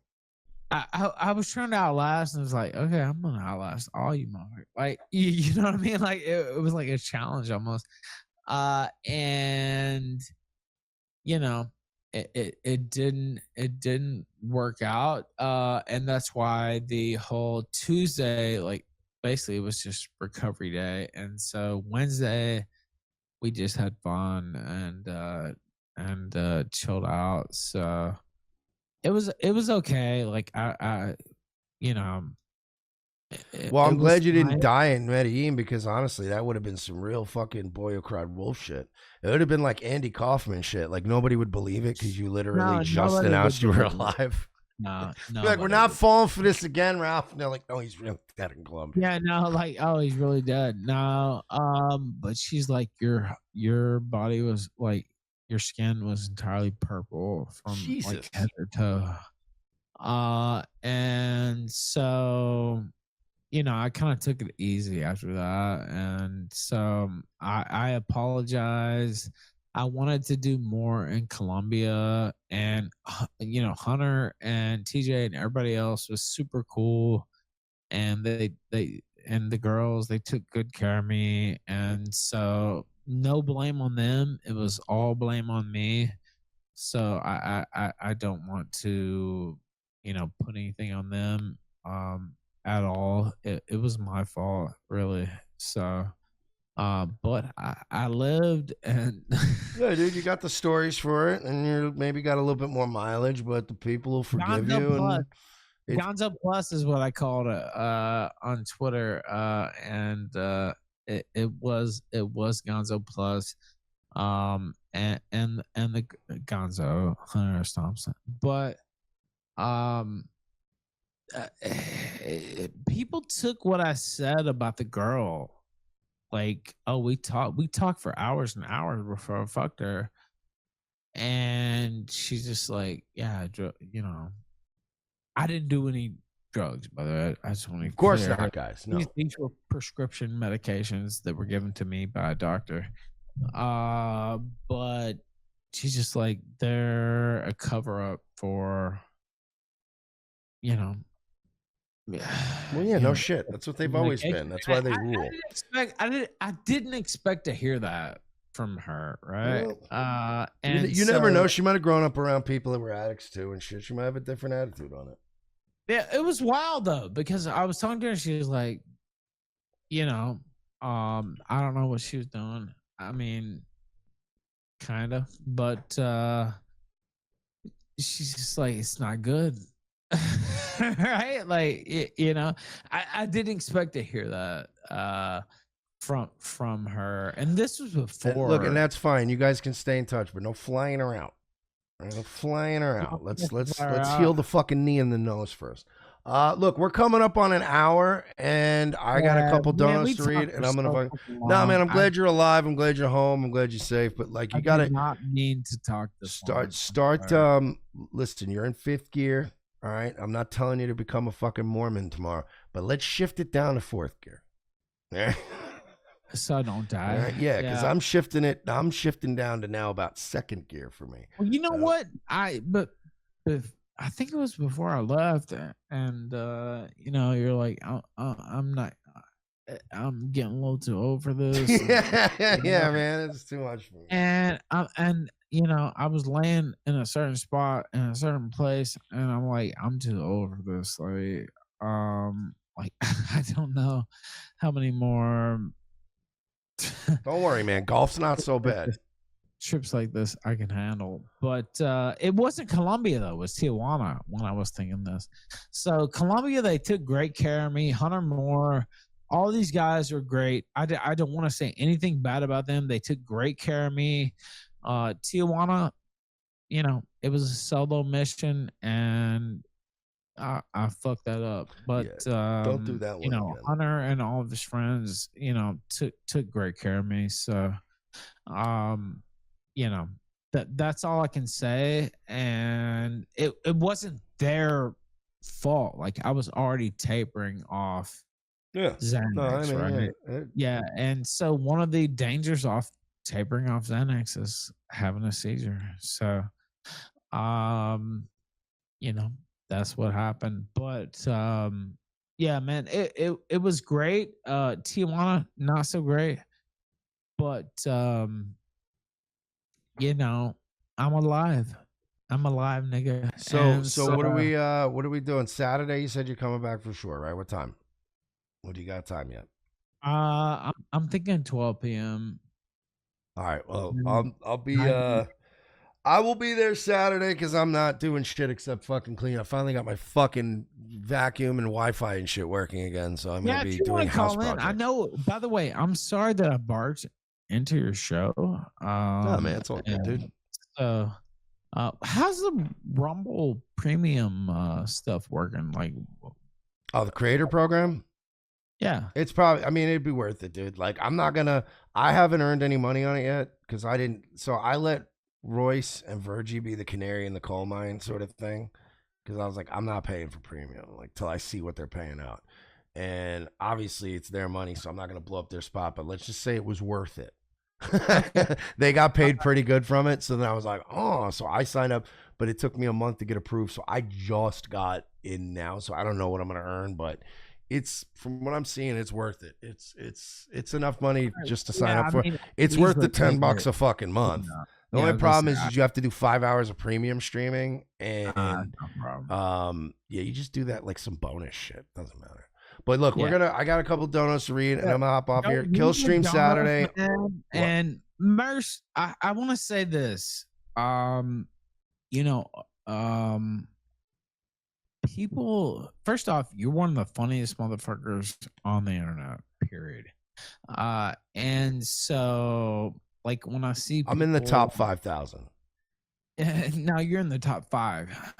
I was trying to outlast, and it was like, okay, I'm gonna outlast all you motherfuckers. Like, you know what I mean? Like, it was like a challenge almost. And you know, it didn't work out. And that's why the whole Tuesday, like, basically, it was just recovery day, and so Wednesday we just had fun and chilled out. So it was okay. Like I you know Well, it I'm was glad you my didn't die in Medellin because honestly, that would have been some real fucking boy who cried wolf shit. It would have been like Andy Kaufman shit. Like nobody would believe it because you literally no, just nobody would announced you were believe it. alive. No, Be like, we're nobody not would. falling for this again, Ralph. And they're like, no, he's really dead in Colombia. Yeah, no, like, oh, he's really dead. No, but she's like, your body was like, your skin was entirely purple from like head Jesus. to toe. And so, I kind of took it easy after that, and so I apologize. I wanted to do more in Colombia, and Hunter and TJ and everybody else was super cool, and they and the girls, they took good care of me, and so no blame on them. It was all blame on me. So I don't want to put anything on them at all. It was my fault, really. So but I lived, and Yeah, dude, you got the stories for it, and you maybe got a little bit more mileage, but the people will forgive Gonzo you, Plus. and it's Gonzo Plus is what I called it on Twitter, and it was Gonzo Plus, and the Gonzo Hunter S. Thompson, but um, people took what I said about the girl, like, oh, we talked for hours and hours before I fucked her, and she's just like, yeah, I didn't do any drugs, by the way. I just want to of be course clear. not, guys. These, No, these were prescription medications that were given to me by a doctor. But she's just like, they're a cover up for, you know, well, yeah, no shit. That's what they've always medication. been. That's I, why I, they I rule. didn't expect, I didn't expect to hear that from her, right? Well, And you never know. so She might have grown up around people that were addicts too, and shit. She might have a different attitude on it. yeah, it was wild though, because I was talking to her, she was like, you know, I don't know what she was doing. I mean, kind of, but she's just like, it's not good. Right? Like, I didn't expect to hear that from her. And this was And look, and before. that's fine. You guys can stay in touch, but no flying her out. No flying her out. Let's heal the fucking knee and the nose first. Look, we're coming up on an hour, and I got a Yeah, couple man, donuts we to read, talked and for I'm gonna. so fucking No, man, long. I'm glad you're alive. I'm glad you're home. I'm glad you're safe. But like, I you did gotta not mean to talk this long. I'm start. sorry. Listen, you're in fifth gear. All right. I'm not telling you to become a fucking Mormon tomorrow, but let's shift it down to fourth gear. Yeah. So I don't die. Yeah, because Yeah. I'm shifting it. I'm shifting down to now about second gear for me. Well, you know what? But I think it was before I left, and you're like, I'm not, I'm getting a little too old for this, Yeah, man, it's too much for me. and I was laying in a certain spot in a certain place, and I'm like, I'm too old for this. Like I don't know how many more Don't worry, man. Golf's not so bad. trips like this I can handle. But it wasn't Colombia though; it was Tijuana when I was thinking this. So Colombia, they took great care of me. Hunter Moore, all these guys are great. I don't want to say anything bad about them. They took great care of me. Tijuana, it was a solo mission, and I fucked that up. But Don't do that one again. Hunter and all of his friends, took great care of me. So um that's all I can say. And it wasn't their fault. Like, I was already tapering off Yeah. No, I Xanax, mean, right? Yeah, and so one of the dangers off tapering off Xanax is having a seizure. So um you know that's what happened. But yeah, man, it was great. Tijuana, not so great. But I'm alive. I'm alive, nigga. So, And what are we doing? Saturday, you said you're coming back for sure, right? What time? What do you got time yet? I'm thinking 12 p.m. All right. Well, Mm, I'll be 9 I will be there Saturday because I'm not doing shit except fucking clean. I finally got my fucking vacuum and Wi-Fi and shit working again, so I'm gonna Yeah, if be you want doing to house call in, I projects. know. By the way, I'm sorry that I barged into your show. No, man, it's all good, dude. And so, how's the Rumble Premium stuff working? Like, Oh, the creator program? yeah, It's probably, I mean, it'd be worth it, dude. Like, I haven't earned any money on it yet because I didn't, so I let Royce and Virgie be the canary in the coal mine sort of thing because I was like, I'm not paying for premium, like, till I see what they're paying out. And obviously, it's their money, so I'm not going to blow up their spot, but let's just say it was worth it. okay. They got paid pretty good from it. So then I was like, oh, so I signed up, but it took me a month to get approved. So I just got in now. So I don't know what I'm going to earn, but it's from what I'm seeing, it's worth it. It's enough money just to sign Yeah, up I for. mean, It's please worth the look over $10 it. a fucking month. The Yeah, I only was gonna problem say, is you have to do 5 hours of premium streaming, and no problem. yeah, you just do that like some bonus shit. Doesn't matter. But look, Yeah. I got a couple donuts to read, and Yeah. I'm gonna hop off Don't here. Kill leave stream McDonald's, Saturday. man. What? And Mersh, I want to say this. Um, you know, um, people. First off, you're one of the funniest motherfuckers on the internet. Period. And so like when I see I'm in the top people 5,000. now you're in the top 5.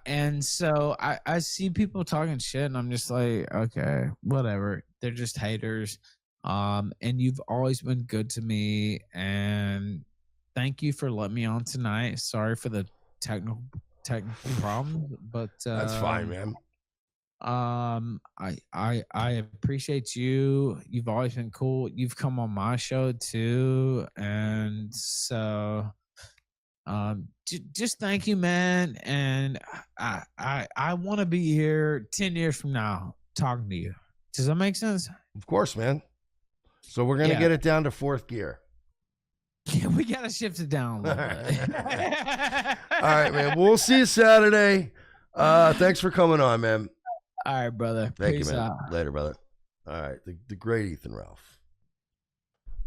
And so I see people talking shit and I'm just like, okay, whatever. They're just haters. And you've always been good to me. And thank you for letting me on tonight. Sorry for the technical problems, but That's fine, man. I appreciate you. You've always been cool. You've come on my show too. And so just thank you, man. And I want to be here 10 years from now talking to you. Does that make sense? Of course, man. So we're gonna Yeah. get it down to 4th gear. Yeah, we gotta shift it down a little bit. All right, man. We'll see you Saturday. Thanks for coming on, man. All right, brother. Thank Peace you, man. out. Later, brother. All right, the great Ethan Ralph.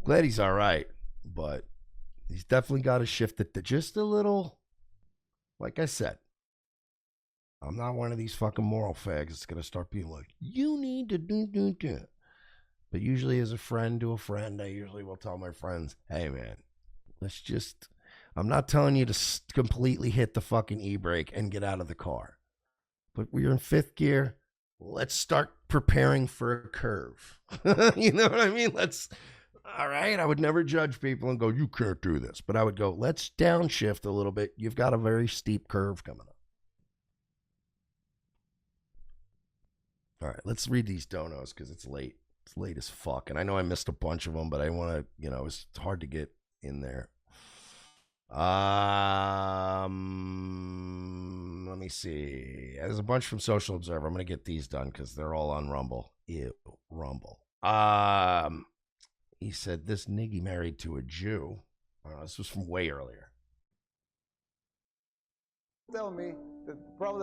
Glad he's all right, but he's definitely got to shift it to just a little. Like I said, I'm not one of these fucking moral fags that's gonna start being like, you need to do. But usually, as a friend to a friend, I usually will tell my friends, hey, man, let's just. I'm not telling you to completely hit the fucking e-brake and get out of the car. But we're in 5th gear. Let's start preparing for a curve. You know what I mean? All right. I would never judge people and go, you can't do this. But I would go, let's downshift a little bit. You've got a very steep curve coming up. All right. Let's read these donos because it's late. It's late as fuck. And I know I missed a bunch of them, but I want to, it's hard to get in there. Let me see. There's a bunch from Social Observer. I'm gonna get these done because they're all on Rumble. Ew, Rumble. He said this niggy married to a Jew. This was from way earlier. Tell me that probably